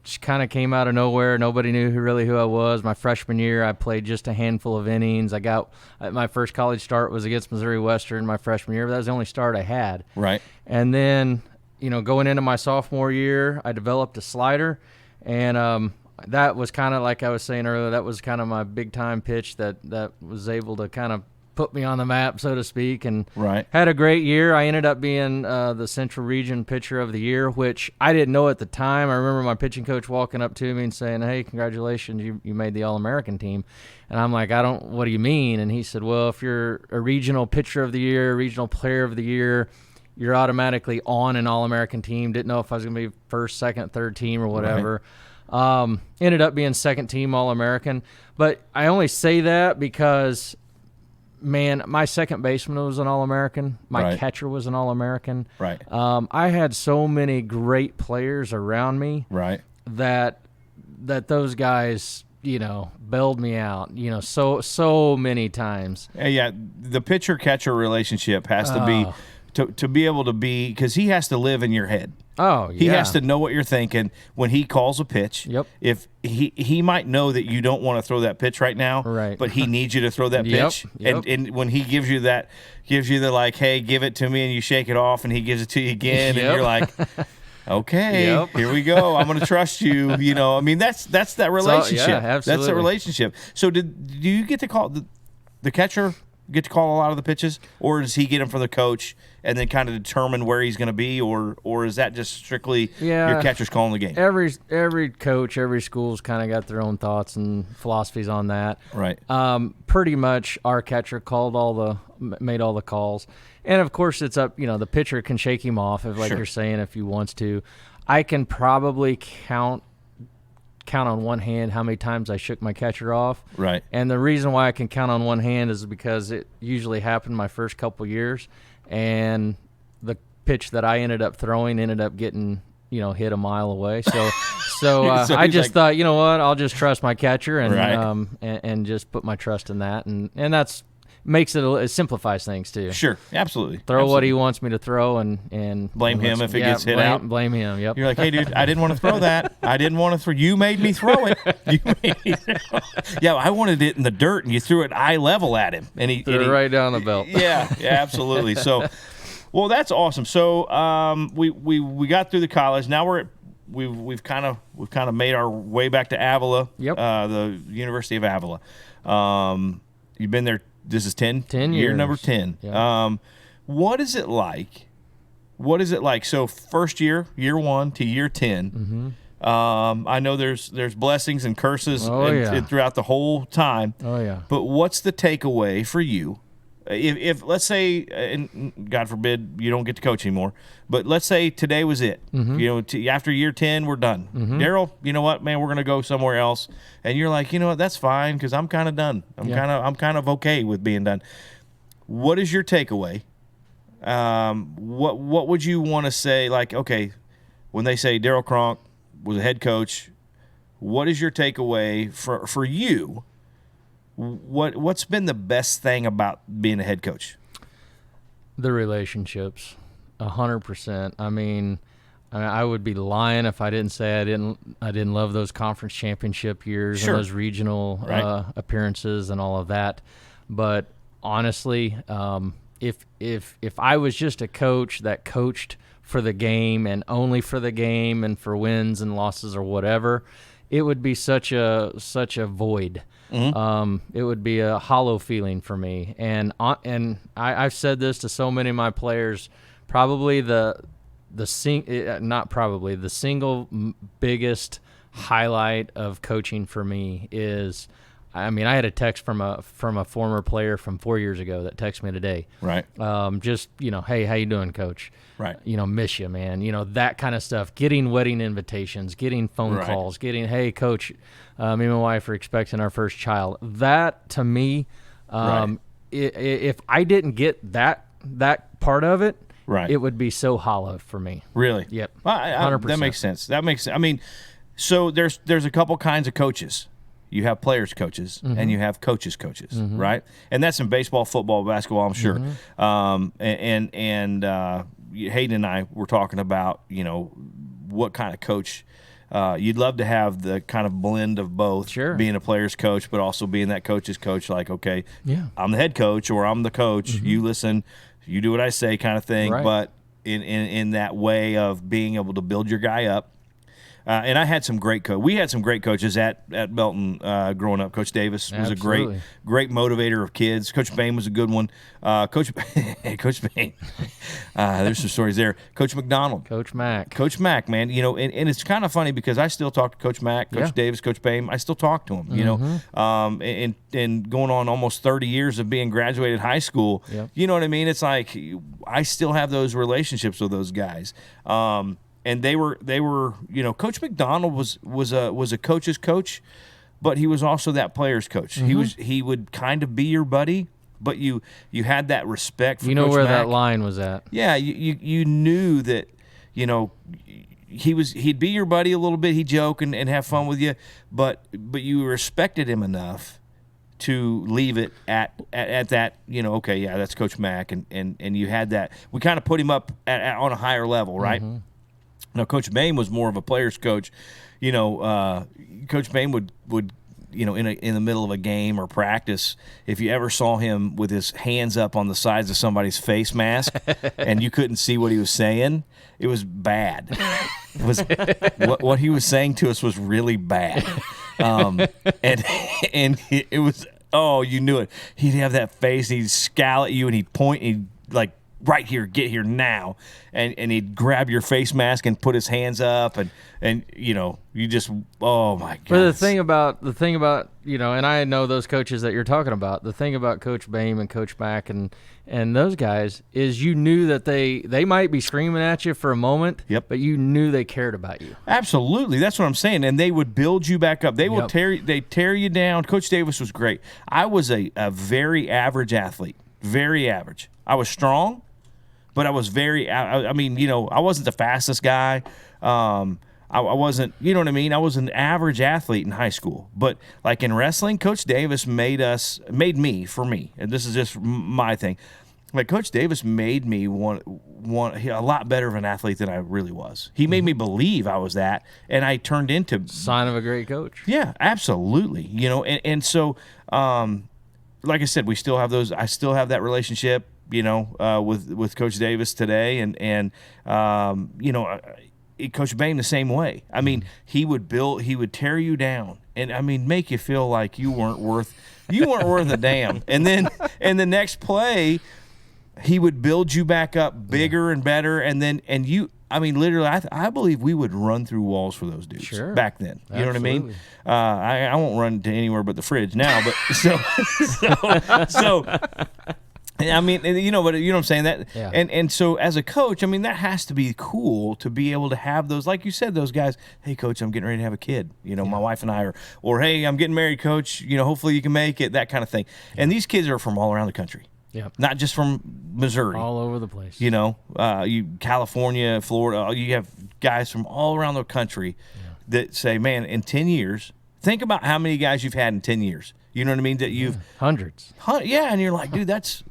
Just kind of came out of nowhere. Nobody knew who I was. My freshman year, I played just a handful of innings. I got my first college start was against Missouri Western my freshman year. But that was the only start I had. Right. And then, going into my sophomore year, I developed a slider, and that was kind of like I was saying earlier. That was kind of my big time pitch that was able to kind of put me on the map, so to speak, and had a great year. I ended up being the Central Region Pitcher of the Year, which I didn't know at the time. I remember my pitching coach walking up to me and saying, hey, congratulations, you made the All-American team. And I'm like, what do you mean? And he said, well, if you're a Regional Pitcher of the Year, Regional Player of the Year, you're automatically on an All-American team. Didn't know if I was going to be first, second, third team or whatever. Ended up being second team All-American. But I only say that because, man, my second baseman was an All-American. My catcher was an All-American. Right. I had so many great players around me that those guys, bailed me out, so many times. Yeah, the pitcher-catcher relationship has to be to be able to be, because he has to live in your head. Oh, yeah. He has to know what you're thinking when he calls a pitch. Yep. If he might know that you don't want to throw that pitch right now, but he needs you to throw that pitch. Yep. And when he gives you the like, hey, give it to me, and you shake it off, and he gives it to you again, and you're like, okay, here we go. I'm going to trust you. I mean, that's that relationship. So, absolutely. That's the relationship. So do you get to call the catcher get to call a lot of the pitches, or does he get them from the coach and then kind of determine where he's going to be, or is that just strictly your catcher's calling the game? Every coach, every school's kind of got their own thoughts and philosophies on that. Right. Pretty much our catcher made all the calls. And of course it's up, the pitcher can shake him off if you're saying, if he wants to. I can probably count on one hand how many times I shook my catcher off. Right. And the reason why I can count on one hand is because it usually happened my first couple years, and the pitch that I ended up throwing ended up getting, hit a mile away. So I just thought, you know what, I'll just trust my catcher and just put my trust in that, and that's makes it simplifies things too. Sure, absolutely. Throw what he wants me to throw and blame him if it gets hit out. Blame him. Yep. You're like, hey, dude, I didn't want to throw that. I didn't want to throw. You made me throw it. Yeah, I wanted it in the dirt, and you threw it eye level at him, and he threw it right down the belt. Yeah, absolutely. So, well, that's awesome. So, we got through the college. Now we've kind of made our way back to Avila. Yep. The University of Avila. You've been there. This is 10 years. Year number 10. Yeah. What is it like? So first year 1 to year 10. Mm-hmm. I know there's blessings and curses throughout the whole time. Oh, yeah. But what's the takeaway for you? If let's say, and God forbid, you don't get to coach anymore, but let's say today was it. Mm-hmm. After year 10, we're done. Mm-hmm. Daryl, you know what, man, we're going to go somewhere else. And you're like, you know what, that's fine, because I'm kind of done. I'm kind of okay with being done. What is your takeaway? What would you want to say? Like, okay, when they say Daryl Cronk was a head coach, what is your takeaway for you? What's been the best thing about being a head coach? The relationships, 100%. I mean, I would be lying if I didn't say I didn't love those conference championship years and those regional appearances and all of that. But honestly, if I was just a coach that coached for the game and only for the game and for wins and losses or whatever, it would be such a void. Mm-hmm. It would be a hollow feeling for me. And I've said this to so many of my players. Probably the single biggest highlight of coaching for me is, I mean, I had a text from a former player from 4 years ago that texted me today. Right. Just, hey, how you doing, coach? Right. Miss you, man. That kind of stuff. Getting wedding invitations, getting phone calls, getting, hey, coach, me and my wife are expecting our first child. That, to me, if I didn't get that part of it, it would be so hollow for me. Really? Yep. 100%. That makes sense. I mean, so there's a couple kinds of coaches. You have players coaches, mm-hmm. and you have coaches, mm-hmm. right? And that's in baseball, football, basketball, I'm sure. Mm-hmm. Hayden and I were talking about, what kind of coach you'd love to have, the kind of blend of both, being a player's coach, but also being that coach's coach. Like, okay, I'm the head coach, or I'm the coach. Mm-hmm. You listen, you do what I say, kind of thing. Right. But in that way of being able to build your guy up. And I had some great we had some great coaches at Belton growing up. Coach Davis was a great motivator of kids. Coach Bain was a good one. Coach Bain. There's some stories there. Coach McDonald. Coach Mack, man. And it's kind of funny because I still talk to Coach Mack, Coach Davis, Coach Bain. I still talk to him. Mm-hmm. And going on almost 30 years of being graduated high school. Yep. You know what I mean? It's like I still have those relationships with those guys. they were Coach McDonald was a coach's coach, but he was also that player's coach. He would kind of be your buddy, but you had that respect for Coach where Mack. that line was at. Yeah, you knew that, he'd be your buddy a little bit, he'd joke and have fun with you, but you respected him enough to leave it at that, okay, yeah, that's Coach Mack, and you had that. We kind of put him up on a higher level, right? Now, Coach Bain was more of a player's coach. Coach Bain would in the middle of a game or practice, if you ever saw him with his hands up on the sides of somebody's face mask and you couldn't see what he was saying, it was bad. It was what he was saying to us was really bad. And it was, you knew it. He'd have that face, he'd scowl at you, and he'd point, and he'd like, right here, get here now, and he'd grab your face mask and put his hands up, and you just, oh my god. But the thing about and I know those coaches that you're talking about. The thing about Coach Bain and Coach Mack and those guys is you knew that they might be screaming at you for a moment, but you knew they cared about you. Absolutely, that's what I'm saying. And they would build you back up. They will tear you down. Coach Davis was great. I was a very average athlete, very average. I was strong, but I was I wasn't the fastest guy. I wasn't, you know what I mean? I was an average athlete in high school. But like in wrestling, Coach Davis made me, and this is just my thing. Like Coach Davis made me a lot better of an athlete than I really was. He made me believe I was that, and I turned into sign of a great coach. Yeah, absolutely. And so, like I said, we still have those. I still have that relationship, with Coach Davis today, and Coach Bain the same way. I mean, he would tear you down, and make you feel like you weren't worth a damn. And then in the next play, he would build you back up bigger and better, literally, I believe we would run through walls for those dudes back then. You know what I mean? I won't run to anywhere but the fridge now, but so I mean, but you know what I'm saying? That, and so as a coach, that has to be cool to be able to have those, like you said, those guys. Hey, coach, I'm getting ready to have a kid. My wife and I or hey, I'm getting married, coach. Hopefully you can make it. That kind of thing. And these kids are from all around the country. Yeah, not just from Missouri. All over the place. California, Florida. You have guys from all around the country that say, man, in 10 years, think about how many guys you've had in 10 years. You know what I mean? That you've hundreds. Yeah, and you're like, dude, that's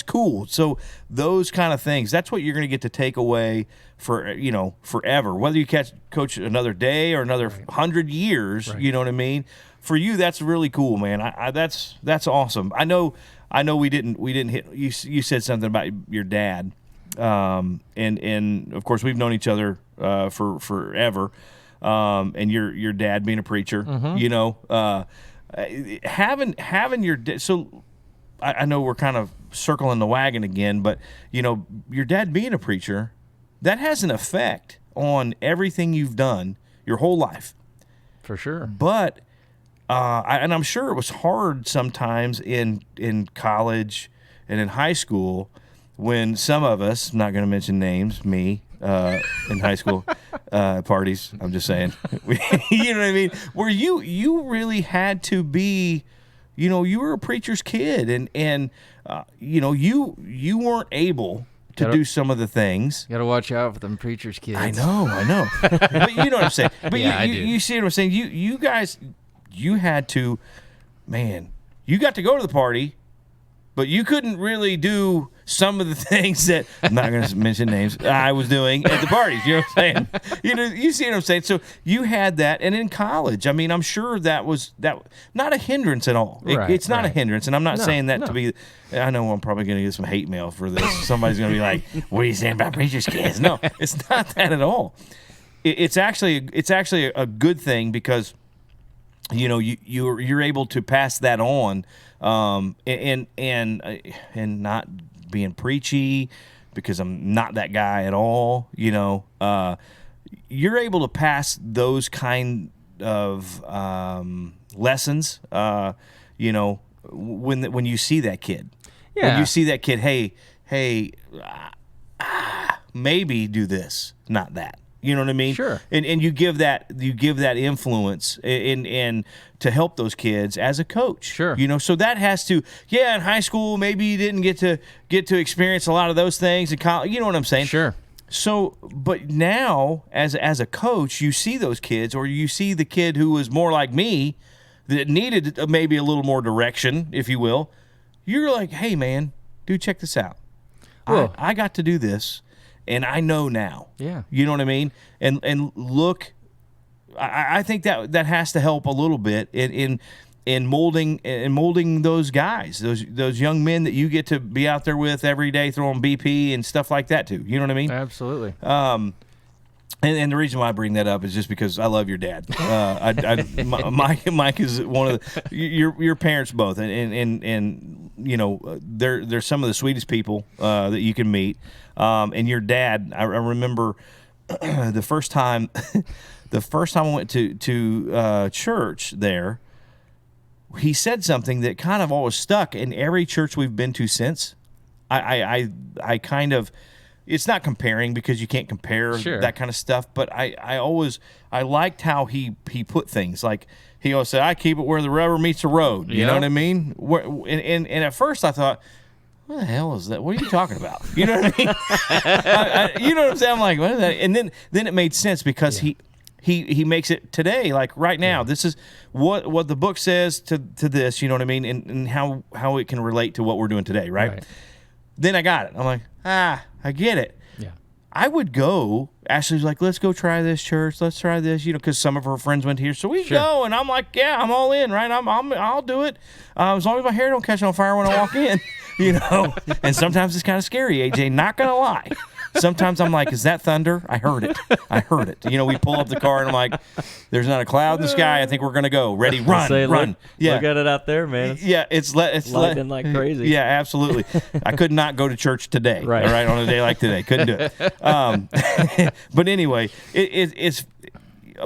cool. So those kind of things, that's what you're going to get to take away for forever. Whether you coach another day or another 100 years, you know what I mean? For you, that's really cool, man. That's awesome. I know we didn't hit. You said something about your dad, and of course we've known each other for forever, and your dad being a preacher, having your so I know we're kind of circling the wagon again, but your dad being a preacher, that has an effect on everything you've done your whole life, for sure. But and I'm sure it was hard sometimes in college and in high school when some of us, I'm not going to mention names, me, in high school parties, I'm just saying, you know what I mean? Where you really had to be, you were a preacher's kid, and you weren't able to do some of the things. You got to watch out for them preacher's kids. I know. But you know what I'm saying? But yeah, you see what I'm saying? You guys, you had to, man, you got to go to the party, but you couldn't really do some of the things that, I'm not going to mention names, I was doing at the parties. You know what I'm saying? You see what I'm saying? So you had that. And in college, I'm sure that was not a hindrance at all. It's not a hindrance. And I'm not saying that to be, I know I'm probably going to get some hate mail for this. Somebody's going to be like, what are you saying about preacher's kids? No, it's not that at all. It's actually a good thing because you're able to pass that on, and not being preachy, because I'm not that guy at all. You're able to pass those kind of lessons. When you see that kid, when you see that kid, hey, maybe do this, not that. You know what I mean? Sure. And you give that influence and to help those kids as a coach. Sure. You know, so that has to, in high school maybe you didn't get to experience a lot of those things in college. You know what I'm saying? Sure. So, but now as a coach, you see those kids, or you see the kid who was more like me that needed maybe a little more direction, if you will. You're like, hey man, dude, check this out. Well, I got to do this. And I know now. Yeah. You know what I mean? And look, I think that has to help a little bit in molding those guys, those young men that you get to be out there with every day, throwing BP and stuff like that too. You know what I mean? Absolutely. And the reason why I bring that up is just because I love your dad. Mike is one of your parents both, and you know they're some of the sweetest people that you can meet. And your dad, I remember the first time I went to church there, he said something that kind of always stuck in every church we've been to since. I kind of. It's not comparing because you can't compare that kind of stuff, but I liked how he put things. Like he always said, I keep it where the rubber meets the road. You know what I mean? And at first I thought, what the hell is that? What are you talking about? You know what I mean? You know what I'm saying? I'm like, what is that? And then it made sense because he makes it today, like right now. This is what the book says to this, you know what I mean? And how it can relate to what we're doing today, right? Then I got it. I'm like, I get it. Yeah. I would go. Ashley's like, let's go try this church. Let's try this, you know, because some of her friends went here. So we go, and I'm like, yeah, I'm all in, right? I'll do it as long as my hair don't catch on fire when I walk in, you know. And sometimes it's kind of scary, AJ. Not gonna lie. Sometimes I'm like, is that thunder? I heard it. You know, we pull up the car and I'm like, there's not a cloud in the sky. I think we're gonna go. Ready, run. Look at it out there, man. It's lightning like crazy. Yeah, absolutely. I could not go to church today. Right. All right, on a day like today, couldn't do it. But anyway, it's.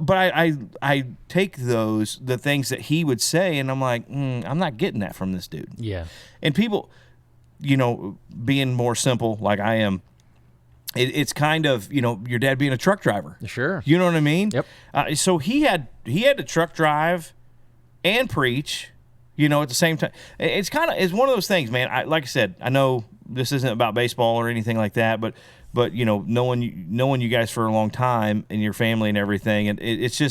But I take the things that he would say, and I'm like, I'm not getting that from this dude. Yeah. And people, you know, being more simple like I am. It's kind of, you know, your dad being a truck driver. Sure. You know what I mean? Yep. So he had to truck drive and preach, you know, at the same time. It's one of those things, man. Like I said, I know this isn't about baseball or anything like that, but you know, knowing you guys for a long time and your family and everything, and it's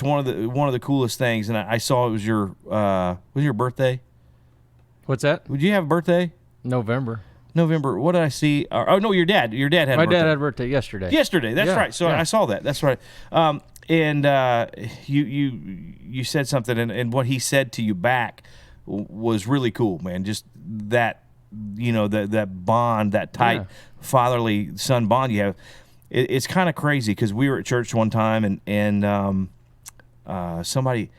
one of the coolest things. And I saw it was your birthday. What's that? Would you have a birthday? November. What did I see? Oh no, your dad. Your dad had. My dad had a birthday yesterday. That's right. So I saw that. That's right. And you said something, and what he said to you back was really cool, man. Just that, you know, that bond, that tight fatherly son bond you have. It's kind of crazy because we were at church one time, and somebody.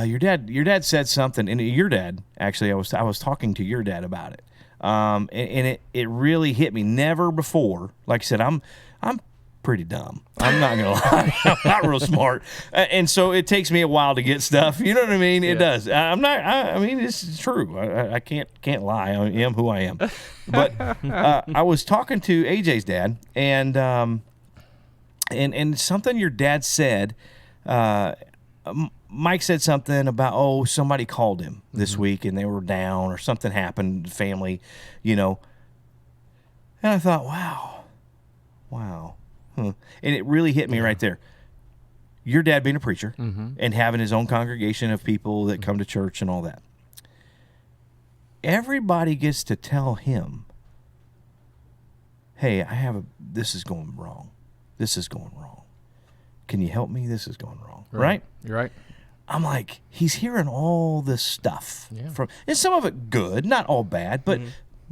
Your dad said something, and your dad actually. I was talking to your dad about it. And it really hit me. Never before, like I said, I'm pretty dumb. I'm not gonna lie. I'm not real smart, and so it takes me a while to get stuff. You know what I mean? It does. I'm not. I mean, this is true. I can't lie. I am who I am. But I was talking to AJ's dad, and something your dad said. Mike said something about, somebody called him this week and they were down or something happened, family, you know. And I thought, wow. And it really hit me right there. Your dad being a preacher and having his own congregation of people that come to church and all that. Everybody gets to tell him, hey, this is going wrong. This is going wrong. Can you help me? This is going wrong. Right? You're right. I'm like, he's hearing all this stuff and some of it good, not all bad, but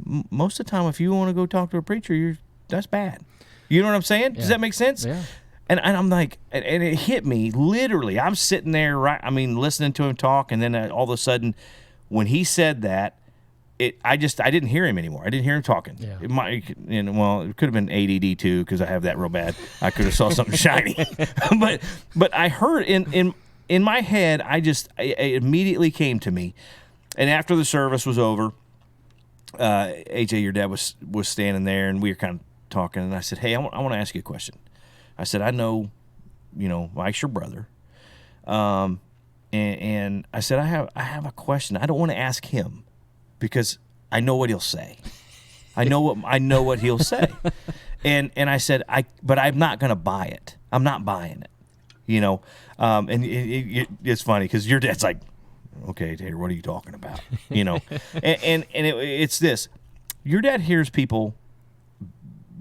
most of the time, if you want to go talk to a preacher, that's bad. You know what I'm saying? Does that make sense? Yeah. And I'm like, and it hit me literally. I'm sitting there, listening to him talk, and then all of a sudden, when he said that, I didn't hear him anymore. I didn't hear him talking. Yeah. It could have been ADD too, because I have that real bad. I could have saw something shiny, but I heard in my head, it immediately came to me. And after the service was over, AJ, your dad was standing there, and we were kind of talking. And I said, hey, I want to ask you a question. I said, I know, Mike's your brother. And I said, I have a question. I don't want to ask him because I know what he'll say. I know what he'll say. And I said, but I'm not going to buy it. I'm not buying it. And it's funny because your dad's like, okay, Tater, what are you talking about? And it's this. Your dad hears people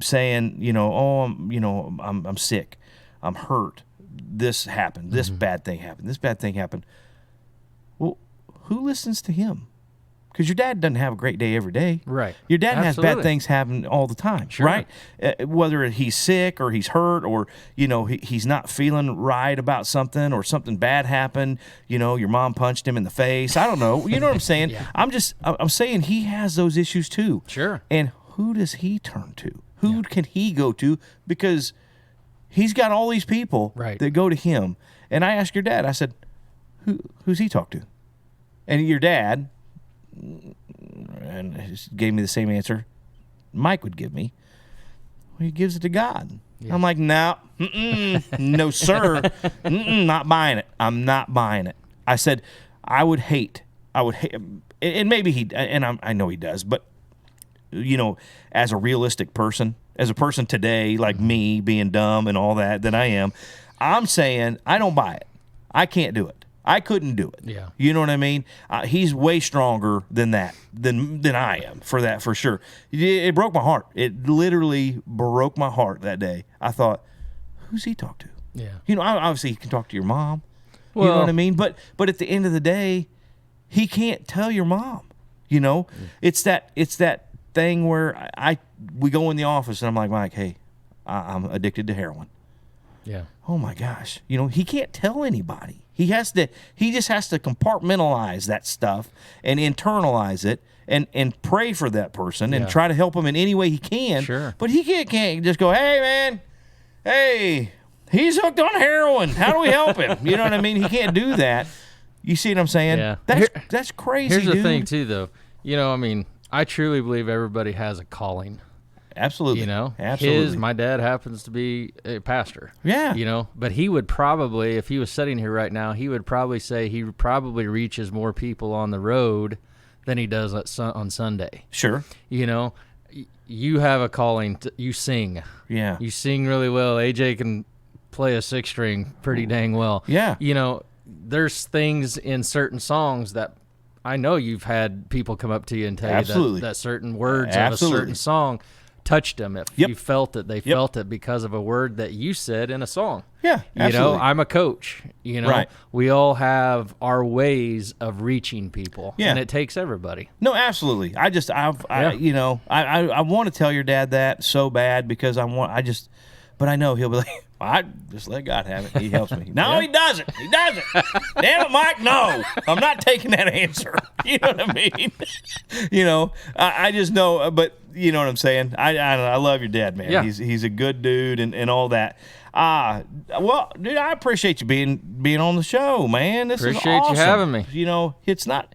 saying, I'm sick, I'm hurt, this happened, this bad thing happened, this bad thing happened. Well, who listens to him? Because your dad doesn't have a great day every day. Right. Your dad Absolutely. has bad things happen all the time, Sure. right? Whether he's sick or he's hurt or, he's not feeling right about something or something bad happened, your mom punched him in the face. I don't know. You know what I'm saying? Yeah. I'm saying he has those issues too. Sure. And who does he turn to? Who can he go to? Because he's got all these people that go to him. And I asked your dad, I said, who's he talk to? And your dad, and he gave me the same answer Mike would give me. Well, he gives it to God. Yeah. I'm like, no, no, sir. Not buying it. I'm not buying it. I said, I would hate, and maybe I know he does, but, as a realistic person, as a person today, like me being dumb and all that I am, I'm saying I don't buy it. I can't do it. I couldn't do it. Yeah. You know what I mean? He's way stronger than that, than I am for that, for sure. It broke my heart. It literally broke my heart that day. I thought, who's he talk to? Yeah. Obviously he can talk to your mom. Well, you know what I mean? But at the end of the day, he can't tell your mom. It's that thing where we go in the office and I'm like, Mike, hey, I'm addicted to heroin. Yeah. Oh my gosh. He can't tell anybody. He just has to compartmentalize that stuff and internalize it and pray for that person and try to help him in any way he can. Sure. But he can't just go, hey man, hey, he's hooked on heroin. How do we help him? You know what I mean? He can't do that. You see what I'm saying? Yeah. That's crazy, Here's the dude. thing too though. I truly believe everybody has a calling. Absolutely. Absolutely. My dad happens to be a pastor. Yeah. But he would probably, if he was sitting here right now, he would probably say he probably reaches more people on the road than he does on Sunday. Sure. You have a calling. You sing. Yeah. You sing really well. AJ can play a 6-string pretty dang well. Yeah. There's things in certain songs that I know you've had people come up to you and tell Absolutely. you that certain words Absolutely. of a certain song touched them. If Yep. you felt it, they felt it because of a word that you said in a song. Yeah, absolutely. I'm a coach. Right. We all have our ways of reaching people, Yeah. and it takes everybody. No, absolutely. I want to tell your dad that so bad because but I know he'll be like, I just let God have it. He helps me. No, he doesn't. He doesn't. Damn it, Mike. No, I'm not taking that answer. You know what I mean? I just know, but you know what I'm saying? I love your dad, man. Yeah. He's a good dude and all that. Well, dude, I appreciate you being on the show, man. This Appreciate is awesome. you having me. It's not.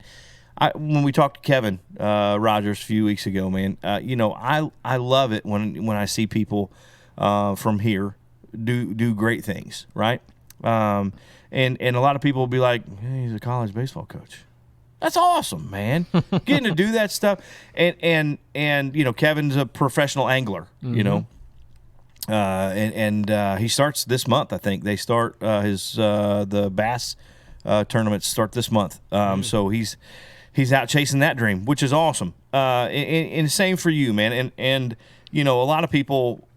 When we talked to Kevin Rogers a few weeks ago, man, I love it when I see people from here do great things, right? And a lot of people will be like, hey, he's a college baseball coach. That's awesome, man. Getting to do that stuff. And Kevin's a professional angler, and he starts this month, I think. They start the bass tournaments start this month. So he's out chasing that dream, which is awesome. And same for you, man. And a lot of people,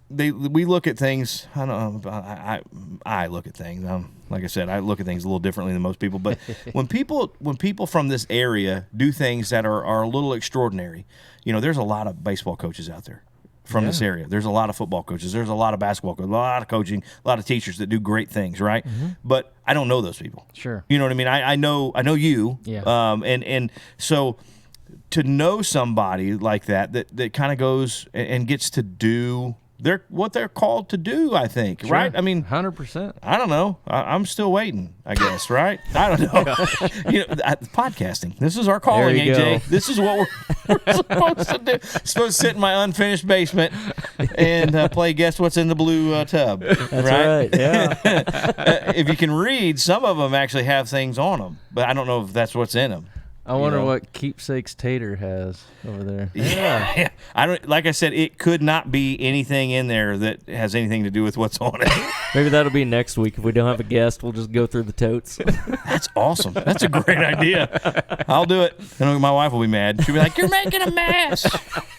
we look at things. I don't know. I look at things. Like I said, I look at things a little differently than most people. But when people from this area do things that are a little extraordinary, there's a lot of baseball coaches out there from this area. There's a lot of football coaches. There's a lot of basketball coaches, a lot of coaching, a lot of teachers that do great things, right? Mm-hmm. But I don't know those people. Sure. You know what I mean? I know you. Yeah. And so to know somebody like that kind of goes and gets to do what they're called to do, I think, Sure. right? I mean, 100%. I don't know. I'm still waiting, I guess, right? I don't know. Podcasting. This is our calling, There you AJ. go. This is what we're supposed to do. Supposed to sit in my unfinished basement and play Guess What's in the Blue Tub. That's right. Yeah. If you can read, some of them actually have things on them, but I don't know if that's what's in them. I wonder what keepsakes Tater has over there. Yeah. I don't. Like I said, it could not be anything in there that has anything to do with what's on it. Maybe that'll be next week. If we don't have a guest, we'll just go through the totes. That's awesome. That's a great idea. I'll do it. I know my wife will be mad. She'll be like, "You're making a mess."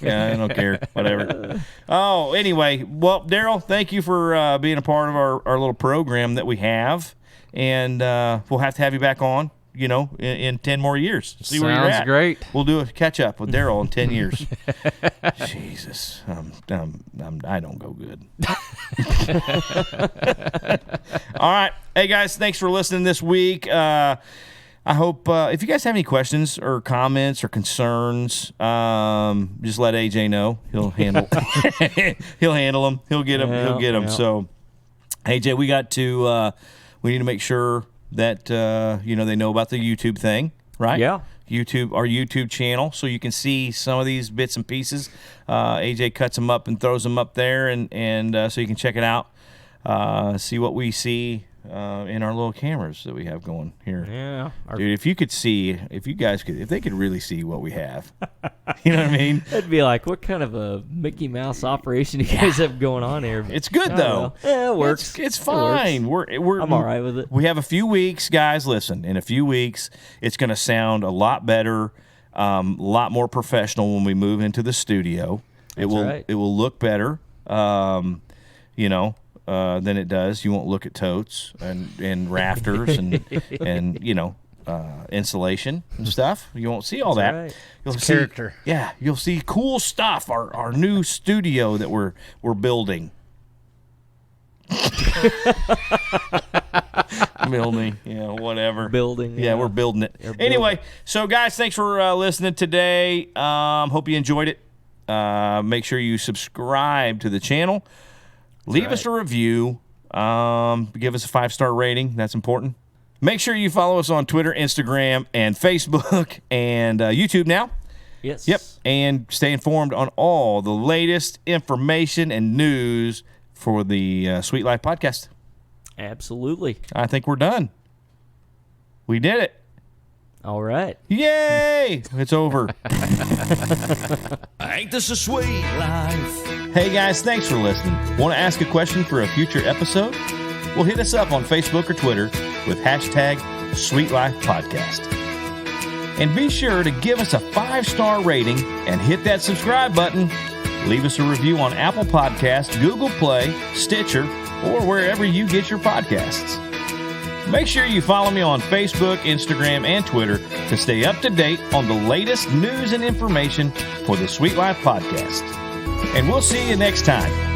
Yeah, I don't care. Whatever. Oh, anyway. Well, Daryl, thank you for being a part of our little program that we have, and we'll have to have you back on. In 10 more years. See where you're at. Sounds great. We'll do a catch up with Daryl in 10 years. Jesus, I don't go good. All right, hey guys, thanks for listening this week. I hope if you guys have any questions or comments or concerns, just let AJ know. He'll handle. He'll handle them. He'll get them. He'll get them. So, AJ, we need to make sure that they know about the YouTube thing, right? Yeah. Our YouTube channel, so you can see some of these bits and pieces. AJ cuts them up and throws them up there, and so you can check it out, see what we see in our little cameras that we have going here. Yeah. Dude, if they could really see what we have, you know what I mean? It'd be like, what kind of a Mickey Mouse operation you guys have going on here? It's good though. Yeah, it works. It's fine. I'm all right with it. We have a few weeks, guys. Listen, in a few weeks, it's going to sound a lot better, a lot more professional when we move into the studio. It will look better. Than it does. You won't look at totes and rafters and insulation and stuff. You won't see all that. Right. You'll It's see character. Yeah, you'll see cool stuff. Our new studio that we're building. Building, whatever. Building. Yeah, we're building it. Anyway, so guys, thanks for listening today. Hope you enjoyed it. Make sure you subscribe to the channel. Leave us a review. Give us a 5-star rating. That's important. Make sure you follow us on Twitter, Instagram, and Facebook, and YouTube now. Yes. Yep. And stay informed on all the latest information and news for the Sweet Life podcast. Absolutely. I think we're done. We did it. All right. Yay! It's over. Ain't this a sweet life? Hey guys, thanks for listening. Want to ask a question for a future episode? Well, hit us up on Facebook or Twitter with hashtag SweetLifePodcast. And be sure to give us a 5-star rating and hit that subscribe button. Leave us a review on Apple Podcasts, Google Play, Stitcher, or wherever you get your podcasts. Make sure you follow me on Facebook, Instagram, and Twitter to stay up to date on the latest news and information for the Sweet Life Podcast. And we'll see you next time.